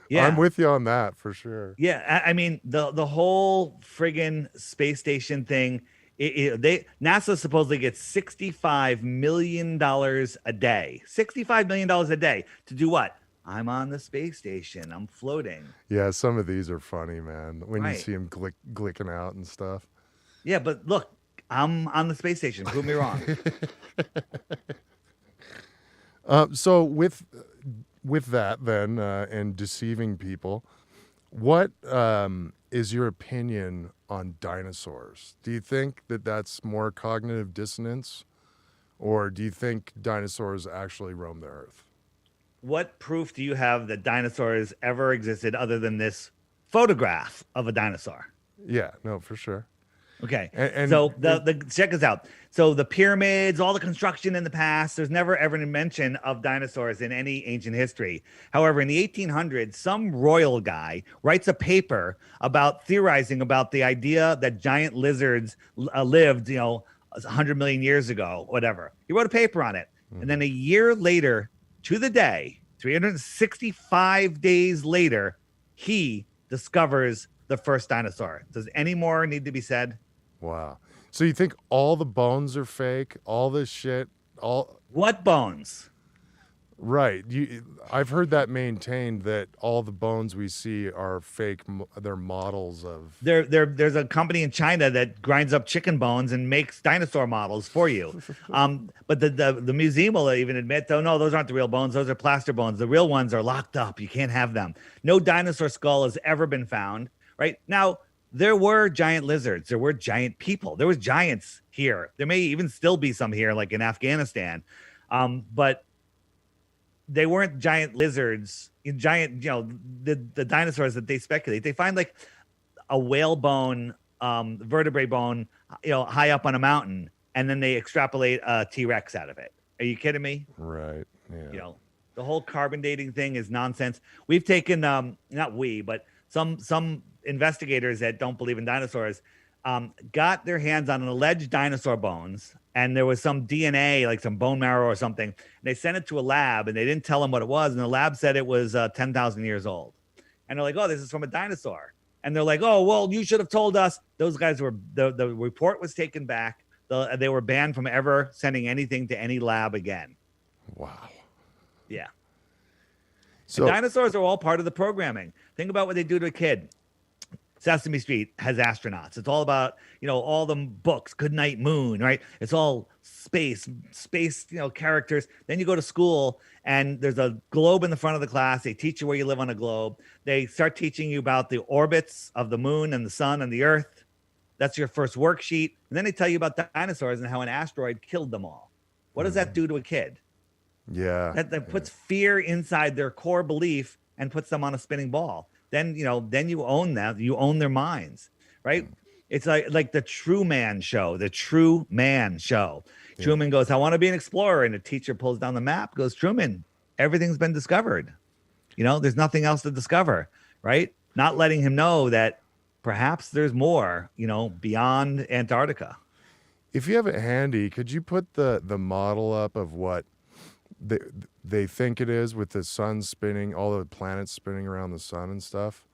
Yeah. I'm with you on that for sure. Yeah, I mean the whole friggin' space station thing. NASA supposedly gets $65 million a day. $65 million a day to do what? I'm on the space station. I'm floating. Yeah, some of these are funny, man. When you see them glicking out and stuff. Yeah, but look, I'm on the space station. Prove me wrong. So with that then, and deceiving people, what is your opinion on dinosaurs? Do you think that that's more cognitive dissonance, or do you think dinosaurs actually roam the earth? What proof do you have that dinosaurs ever existed other than this photograph of a dinosaur? Yeah, no, for sure. Okay. And so check this out. So the pyramids, all the construction in the past, there's never ever any mention of dinosaurs in any ancient history. However, in the 1800s, some royal guy writes a paper about theorizing about the idea that giant lizards lived, 100 million years ago, whatever. He wrote a paper on it. Mm-hmm. And then a year later, to the day, 365 days later, he discovers the first dinosaur. Does any more need to be said? Wow. So you think all the bones are fake? All this shit? What bones? Right. I've heard that maintained that all the bones we see are fake. They're models of. There's a company in China that grinds up chicken bones and makes dinosaur models for you. But the museum will even admit, oh no, those aren't the real bones. Those are plaster bones. The real ones are locked up. You can't have them. No dinosaur skull has ever been found. Right now, there were giant lizards. There were giant people. There was giants here. There may even still be some here, like in Afghanistan. But they weren't giant lizards, giant, the dinosaurs that they speculate. They find like a whale bone, vertebrae bone, high up on a mountain, and then they extrapolate a T-Rex out of it. Are you kidding me? Right. Yeah. The whole carbon dating thing is nonsense. We've taken, not we, but some investigators that don't believe in dinosaurs got their hands on an alleged dinosaur bones, and there was some DNA, like some bone marrow or something. And they sent it to a lab, and they didn't tell them what it was, and the lab said it was 10,000 years old. And they're like, "Oh, this is from a dinosaur." And they're like, "Oh, well, you should have told us." Those guys were the report was taken back. They were banned from ever sending anything to any lab again. Wow. Yeah. So And dinosaurs are all part of the programming. Think about what they do to a kid. Sesame Street has astronauts. It's all about, all the books, Goodnight Moon, right? It's all space, characters. Then you go to school and there's a globe in the front of the class. They teach you where you live on a globe. They start teaching you about the orbits of the moon and the sun and the earth. That's your first worksheet. And then they tell you about dinosaurs and how an asteroid killed them all. What does that do to a kid? yeah. That puts fear inside their core belief and puts them on a spinning ball. Then you own them. You own their minds, right? It's like the Truman Show. Truman goes, "I want to be an explorer," and the teacher pulls down the map. Goes, "Truman, everything's been discovered. There's nothing else to discover," right? Not letting him know that perhaps there's more, beyond Antarctica. If you have it handy, could you put the model up of what they think it is, with the sun spinning, all the planets spinning around the sun and stuff?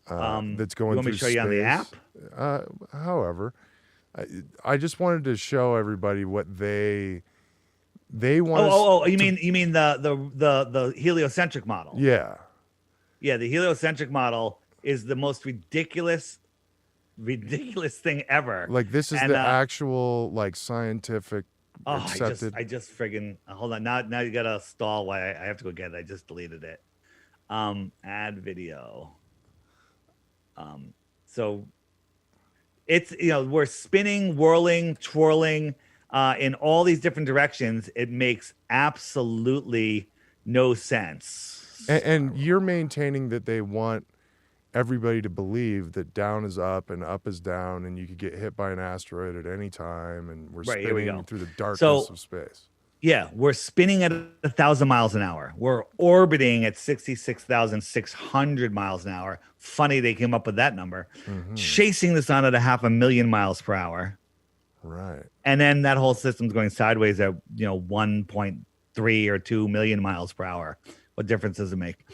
That's going You want me through to show you on the app? However, I just wanted to show everybody what they want. Oh, you mean the heliocentric model? Yeah. Yeah, the heliocentric model is the most ridiculous thing ever. Like, this is the actual, like, scientific accepted. I just friggin' hold on. Now you gotta stall while I have to go get it. I just deleted it. Add video. So it's, we're spinning, whirling, twirling in all these different directions. It makes absolutely no sense. And you're maintaining that they want everybody to believe that down is up and up is down, and you could get hit by an asteroid at any time, and we're Right, here we spinning go. through the darkness of space. Yeah, we're spinning at 1,000 miles an hour. We're orbiting at 66,600 miles an hour. Funny they came up with that number. Chasing the sun at 500,000 miles per hour. Right. And then that whole system's going sideways at 1.3 or 2 million miles per hour. What difference does it make?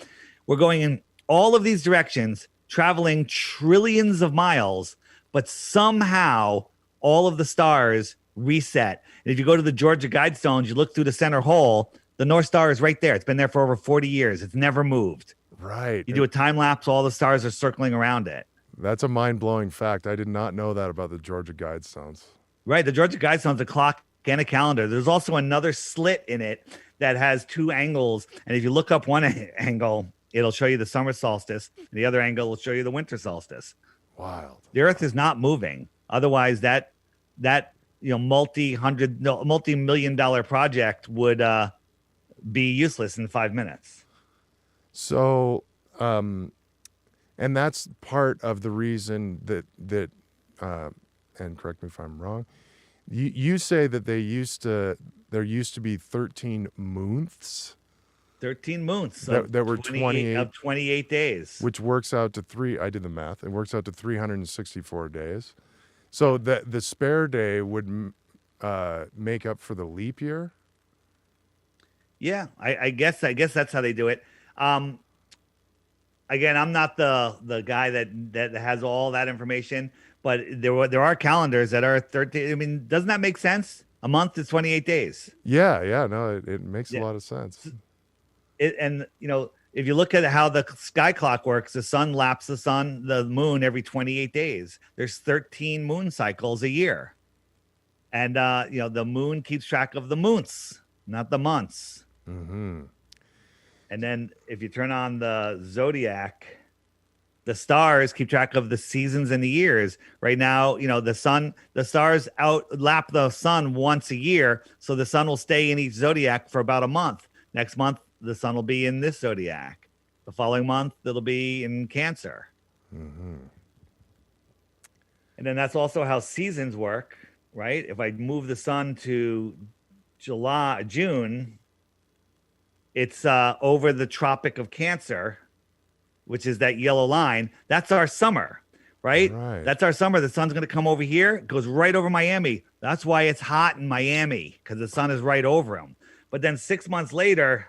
We're going in all of these directions, traveling trillions of miles, but somehow all of the stars reset. And if you go to the Georgia Guidestones, you look through the center hole, the North Star is right there. It's been there for over 40 years. It's never moved. Right. You do a time lapse, all the stars are circling around it. That's a mind-blowing fact. I did not know that about the Georgia Guidestones. Right. The Georgia Guidestones, a clock and a calendar. There's also another slit in it that has two angles. And if you look up one angle, it'll show you the summer solstice. And the other angle will show you the winter solstice. Wild. The Earth is not moving. Otherwise, that multi-million-dollar project would be useless in 5 minutes. So, and that's part of the reason that and correct me if I'm wrong, you say that there used to be 13 moons. 13 moons. That were 28 days. Which works out to I did the math. It works out to 364 days. So the spare day would make up for the leap year. Yeah, I guess that's how they do it. Again, I'm not the guy that has all that information, but there are calendars that are 13. I mean, doesn't that make sense? A month is 28 days. Yeah, no, it makes a lot of sense. And if you look at how the sky clock works, the sun laps the moon every 28 days. There's 13 moon cycles a year. And, the moon keeps track of the moons, not the months. Mm-hmm. And then if you turn on the zodiac, the stars keep track of the seasons and the years. Right now, the stars lap the sun once a year. So the sun will stay in each zodiac for about a month. Next month, the sun will be in this zodiac. The following month, it'll be in Cancer. And then that's also how seasons work, right? If I move the sun to June, it's over the Tropic of Cancer, which is that yellow line. That's our summer, right? That's our summer. The sun's going to come over here. It goes right over Miami. That's why it's hot in Miami, because the sun is right over them. But then 6 months later,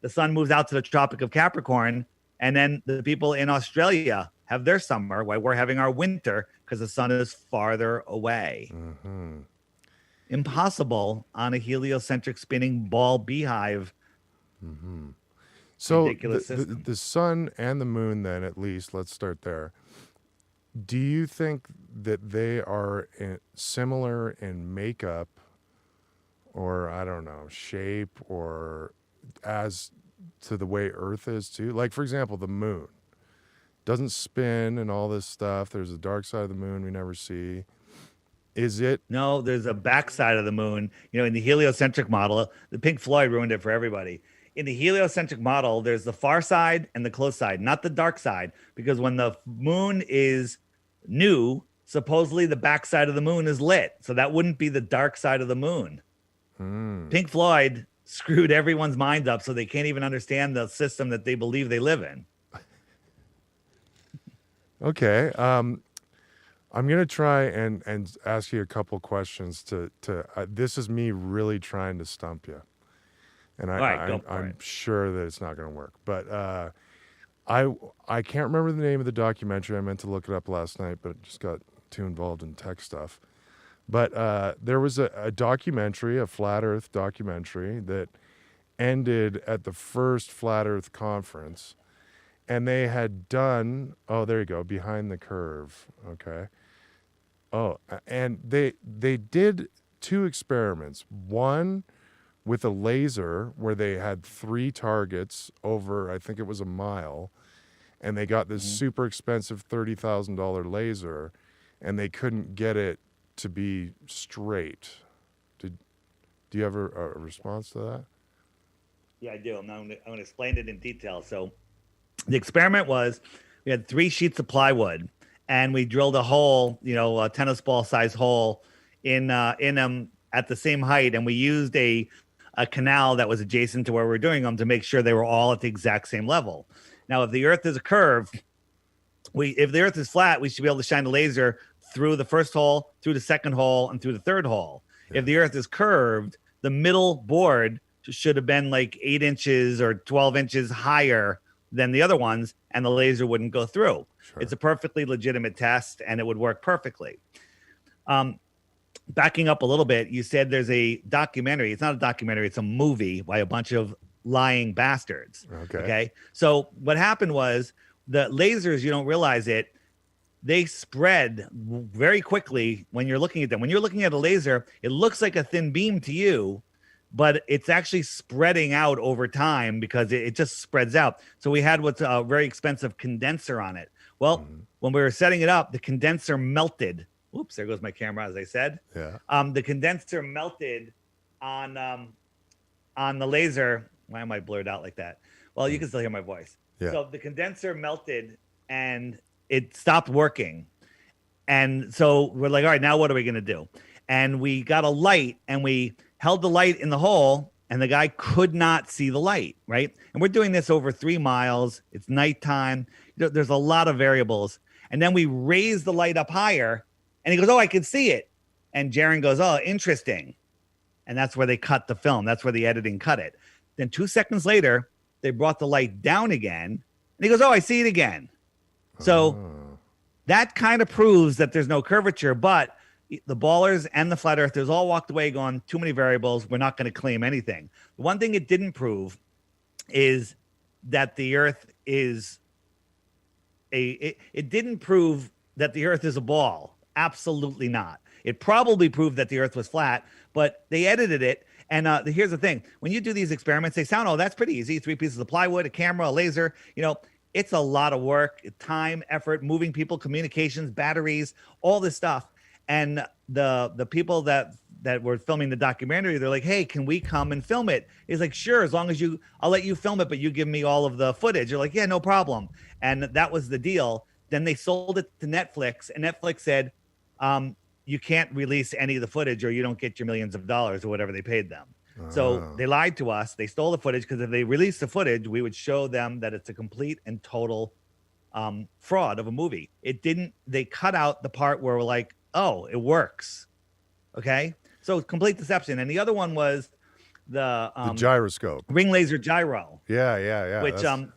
the sun moves out to the Tropic of Capricorn, and then the people in Australia have their summer while we're having our winter because the sun is farther away. Impossible on a heliocentric spinning ball beehive. So Ridiculous system. the sun and the moon, then, at least, let's start there. Do you think that they are similar in makeup or, I don't know, shape, or as to the way Earth is too? Like, for example, the moon doesn't spin and all this stuff. There's a dark side of the moon we never see. Is it? No, there's a backside of the moon. You know, in the heliocentric model, the Pink Floyd ruined it for everybody. In the heliocentric model, there's the far side and the close side, not the dark side, because when the moon is new, supposedly the backside of the moon is lit. So that wouldn't be the dark side of the moon. Pink Floyd screwed everyone's mind up so they can't even understand the system that they believe they live in. Okay. I'm going to try and ask you a couple questions to this is me really trying to stump you. And I'm sure that it's not going to work. But I can't remember the name of the documentary. I meant to look it up last night, but just got too involved in tech stuff. But there was a documentary, a Flat Earth documentary, that ended at the first Flat Earth conference. And they had done, oh, there you go, Behind the Curve. Okay. Oh, and they did 2 experiments. One with a laser where they had 3 targets over, I think it was a mile. And they got this super expensive $30,000 laser, and they couldn't get it to be straight. Do you have a response to that? Yeah, I do. I'm going to explain it in detail. So the experiment was, we had 3 sheets of plywood, and we drilled a hole, you know, a tennis ball size hole in them at the same height. And we used a canal that was adjacent to where we were doing them to make sure they were all at the exact same level. Now, if the Earth is a curve, if the Earth is flat, we should be able to shine the laser through the first hole, through the second hole, and through the third hole. Yeah. If the Earth is curved, the middle board should have been like 8 inches or 12 inches higher than the other ones, and the laser wouldn't go through. Sure. It's a perfectly legitimate test, and it would work perfectly. Backing up a little bit, you said there's a documentary. It's not a documentary. It's a movie by a bunch of lying bastards. Okay. So what happened was, the lasers, you don't realize it, they spread very quickly when you're looking at them. When you're looking at a laser, it looks like a thin beam to you, but it's actually spreading out over time because it just spreads out. So we had what's a very expensive condenser on it. Well, when we were setting it up, the condenser melted. Oops, there goes my camera, as I said. Yeah. The condenser melted on the laser. Why am I blurred out like that? Well, you can still hear my voice. Yeah. So the condenser melted and it stopped working. And so we're like, all right, now what are we going to do? And we got a light and we held the light in the hole, and the guy could not see the light, right? And we're doing this over 3 miles. It's nighttime. There's a lot of variables. And then we raise the light up higher, and he goes, oh, I can see it. And Jaron goes, oh, interesting. And that's where they cut the film. That's where the editing cut it. Then 2 seconds later, they brought the light down again, and he goes, oh, I see it again. So that kind of proves that there's no curvature, but the ballers and the flat earthers all walked away going, too many variables. We're not going to claim anything. The one thing it didn't prove is that the earth is it didn't prove that the earth is a ball. Absolutely not. It probably proved that the earth was flat, but they edited it. And here's the thing. When you do these experiments, they sound, oh, that's pretty easy. 3 pieces of plywood, a camera, a laser, it's a lot of work, time, effort, moving people, communications, batteries, all this stuff. And the people that that were filming the documentary, they're like, hey, can we come and film it? He's like, sure, as long as I'll let you film it, but you give me all of the footage. You're like, yeah, no problem. And that was the deal. Then they sold it to Netflix, and Netflix said, you can't release any of the footage or you don't get your millions of dollars or whatever they paid them. So they lied to us. They stole the footage, because if they released the footage, we would show them that it's a complete and total fraud of a movie. It didn't. They cut out the part where we're like, oh, it works. Okay, so complete deception. And the other one was the gyroscope, ring laser gyro. Yeah. Which the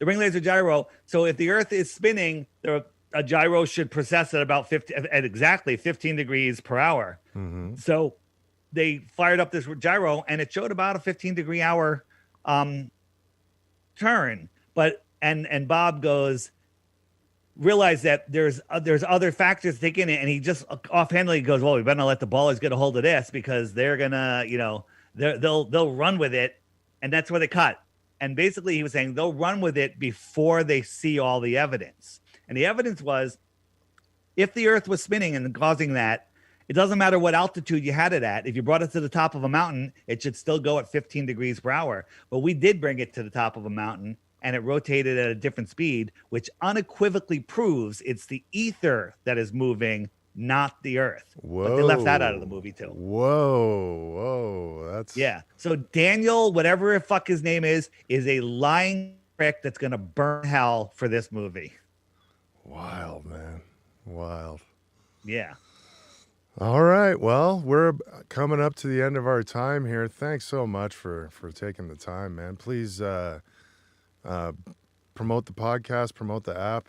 ring laser gyro. So if the Earth is spinning, a gyro should precess at about at exactly 15 degrees per hour. Mm-hmm. So they fired up this gyro, and it showed about a 15-degree hour turn. But and Bob goes, realize that there's other factors to take in it, and he just offhandedly goes, well, we better not let the ballers get a hold of this, because they're gonna, they'll run with it. And that's where they cut. And basically he was saying they'll run with it before they see all the evidence. And the evidence was, if the Earth was spinning and causing that, it doesn't matter what altitude you had it at. If you brought it to the top of a mountain, it should still go at 15 degrees per hour. But we did bring it to the top of a mountain, and it rotated at a different speed, which unequivocally proves it's the ether that is moving, not the Earth. Whoa. But they left that out of the movie too. Whoa. That's... Yeah. So Daniel, whatever the fuck his name is a lying prick that's going to burn hell for this movie. Wild, man. Wild. Yeah. All right. Well, we're coming up to the end of our time here. Thanks so much for taking the time, man. Please promote the podcast, promote the app.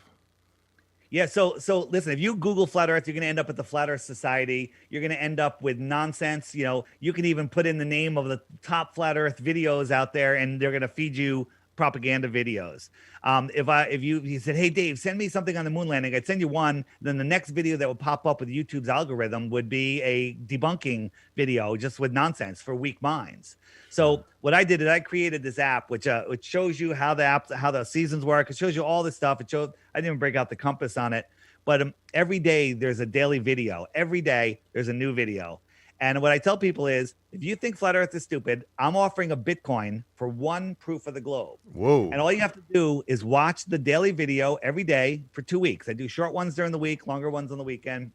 Yeah, so listen, if you Google Flat Earth, you're going to end up at the Flat Earth Society. You're going to end up with nonsense. You can even put in the name of the top Flat Earth videos out there, and they're going to feed you propaganda videos. If you said, hey, Dave, send me something on the moon landing, I'd send you one. Then the next video that would pop up with YouTube's algorithm would be a debunking video just with nonsense for weak minds. So what I did is I created this app, which shows you how the seasons work. It shows you all this stuff. I didn't even break out the compass on it, but every day there's a daily video. Every day there's a new video. And what I tell people is, if you think Flat Earth is stupid, I'm offering a Bitcoin for one proof of the globe. Whoa. And all you have to do is watch the daily video every day for 2 weeks. I do short ones during the week, longer ones on the weekend.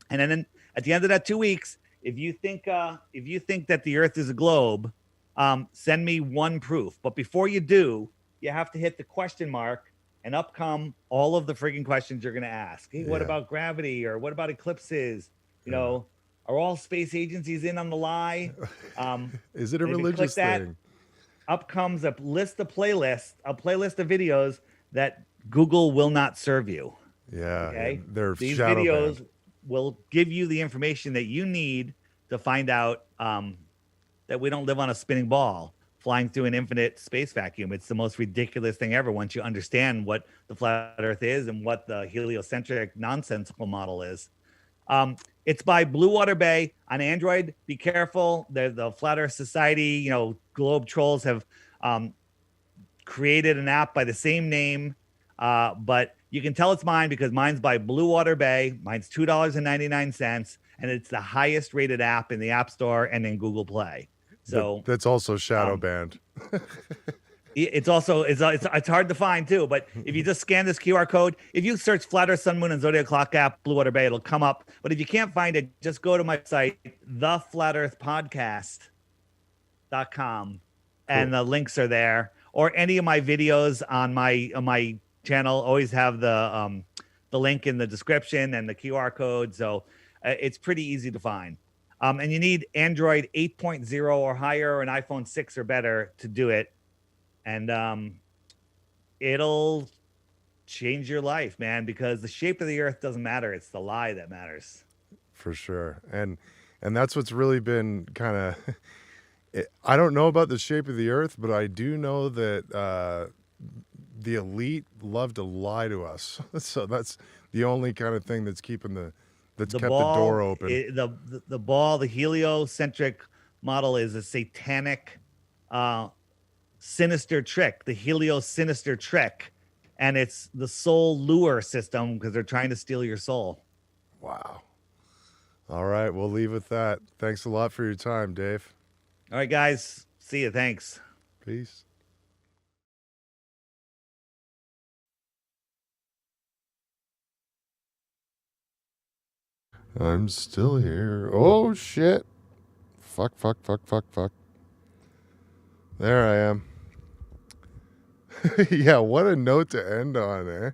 And then at the end of that 2 weeks, if you think that the Earth is a globe, send me one proof. But before you do, you have to hit the question mark, and up come all of the freaking questions you're going to ask. Hey, what about gravity? Or what about eclipses? Are all space agencies in on the lie? Is it a religious thing? Up comes a playlist of videos that Google will not serve you. Yeah. Okay. These videos will give you the information that you need to find out that we don't live on a spinning ball flying through an infinite space vacuum. It's the most ridiculous thing ever once you understand what the flat Earth is and what the heliocentric nonsensical model is. It's by Blue Water Bay on Android. Be careful. The Flat Earth Society, Globe Trolls have created an app by the same name. But you can tell it's mine because mine's by Blue Water Bay. Mine's $2.99, and it's the highest rated app in the App Store and in Google Play. So that's also shadow banned. It's also it's hard to find too, but if you just scan this QR code, if you search Flat Earth, Sun, Moon, and Zodiac Clock app, Blue Water Bay, it'll come up. But if you can't find it, just go to my site, theflatearthpodcast.com, and the links are there. Or any of my videos on my channel always have the link in the description and the QR code, so it's pretty easy to find. And you need Android 8.0 or higher, or an iPhone 6 or better to do it. And it'll change your life, man, because the shape of the Earth doesn't matter. It's the lie that matters. For sure. And that's what's really been kind of, I don't know about the shape of the Earth, but I do know that the elite love to lie to us. So that's the only kind of thing that's kept the door open. The heliocentric model is a satanic, sinister trick, the heliosinister trick, and it's the soul lure system because they're trying to steal your soul. Wow. All right, we'll leave with that. Thanks a lot for your time, Dave. All right, guys. See you. Thanks. Peace. I'm still here. Oh, shit. Fuck. There I am. Yeah, what a note to end on, eh?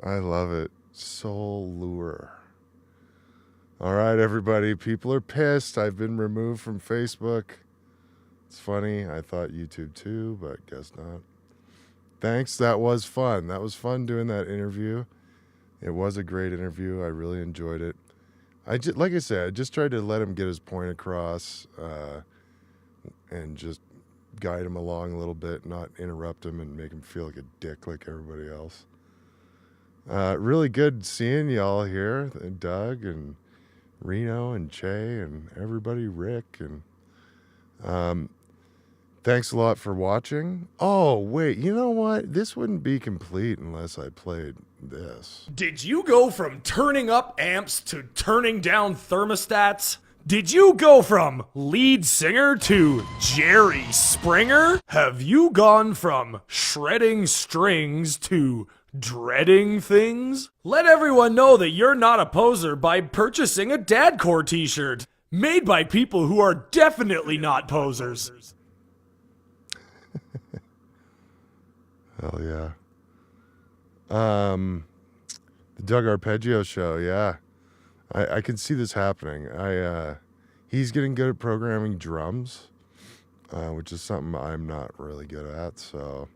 I love it. Soul Lure. All right, everybody. People are pissed. I've been removed from Facebook. It's funny. I thought YouTube too, but guess not. Thanks. That was fun. That was fun doing that interview. It was a great interview. I really enjoyed it. Like I said, I just tried to let him get his point across and just guide him along a little bit, not interrupt him and make him feel like a dick like everybody else. Really good seeing y'all here, Doug and Reno and Che and everybody, Rick, and thanks a lot for watching. Oh, wait, you know what? This wouldn't be complete unless I played this. Did you go from turning up amps to turning down thermostats? Did you go from lead singer to Jerry Springer? Have you gone from shredding strings to dreading things? Let everyone know that you're not a poser by purchasing a Dadcore t-shirt made by people who are definitely not posers. Hell yeah. The Doug Arpeggio show, yeah. I can see this happening. He's getting good at programming drums, which is something I'm not really good at, so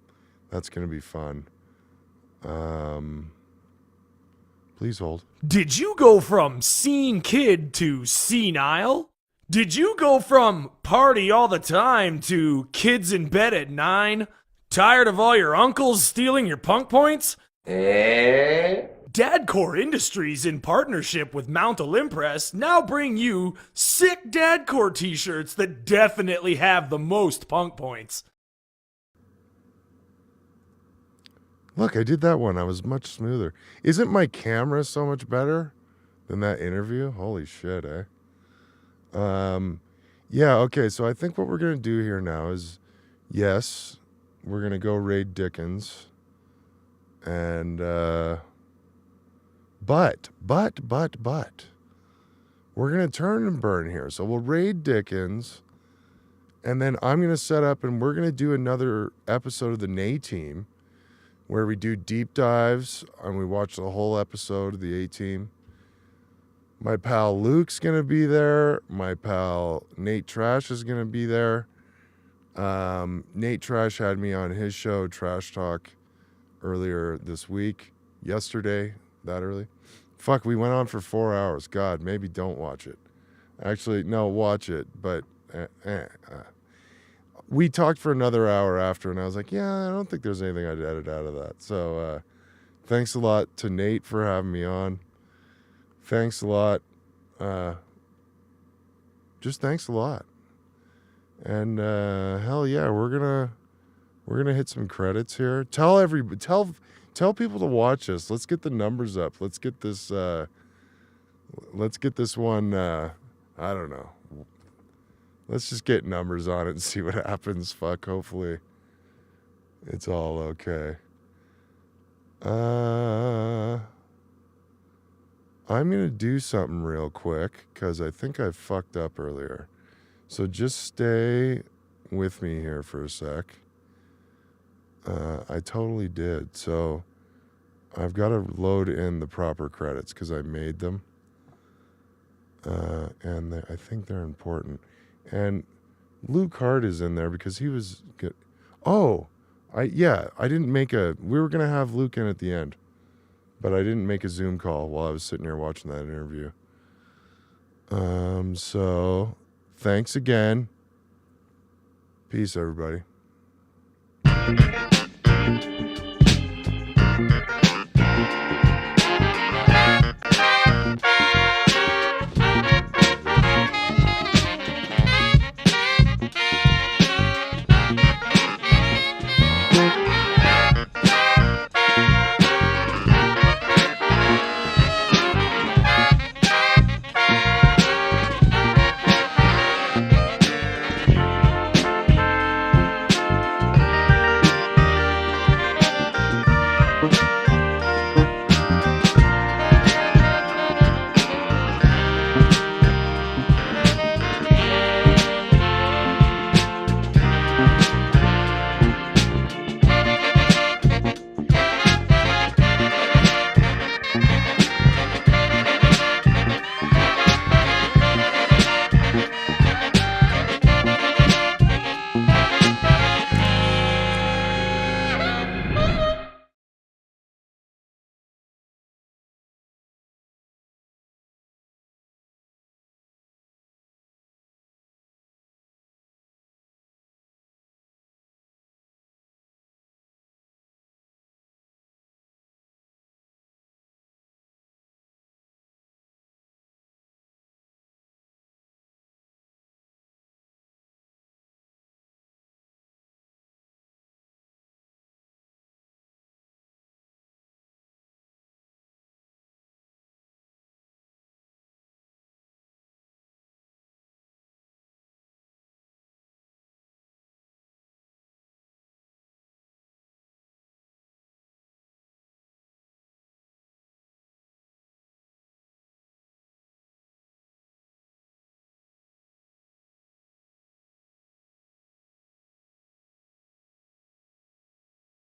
that's going to be fun. Please hold. Did you go from scene kid to senile? Did you go from party all the time to kids in bed at 9? Tired of all your uncles stealing your punk points? Dadcore Industries, in partnership with Mount Olympus, now bring you sick Dadcore t-shirts that definitely have the most punk points. Look, I did that one. I was much smoother. Isn't my camera so much better than that interview? Holy shit, eh? Yeah, okay, so I think what we're going to do here now is, yes, we're going to go raid Dickens. And, but, we're going to turn and burn here. So we'll raid Dickens, and then I'm going to set up, and we're going to do another episode of the Nay Team, where we do deep dives, and we watch the whole episode of the A-Team. My pal Luke's going to be there. My pal Nate Trash is going to be there. Nate Trash had me on his show, Trash Talk, earlier this week. Yesterday, that early. Fuck, we went on for 4 hours. God, maybe don't watch it. Actually, no, watch it, but we talked for another hour after, and I was like, yeah, I don't think there's anything I'd edit out of that. So thanks a lot to Nate for having me on. Thanks a lot. Just thanks a lot. And hell yeah, we're gonna hit some credits here. Tell people to watch us. Let's get the numbers up. Let's get this one. I don't know. Let's just get numbers on it and see what happens. Fuck, hopefully it's all okay. I'm going to do something real quick because I think I fucked up earlier. So just stay with me here for a sec. I totally did. So I've got to load in the proper credits because I made them. And I think they're important. And Luke Hart is in there because he was good. Oh, I didn't make we were going to have Luke in at the end, but I didn't make a Zoom call while I was sitting here watching that interview. So thanks again. Peace, everybody.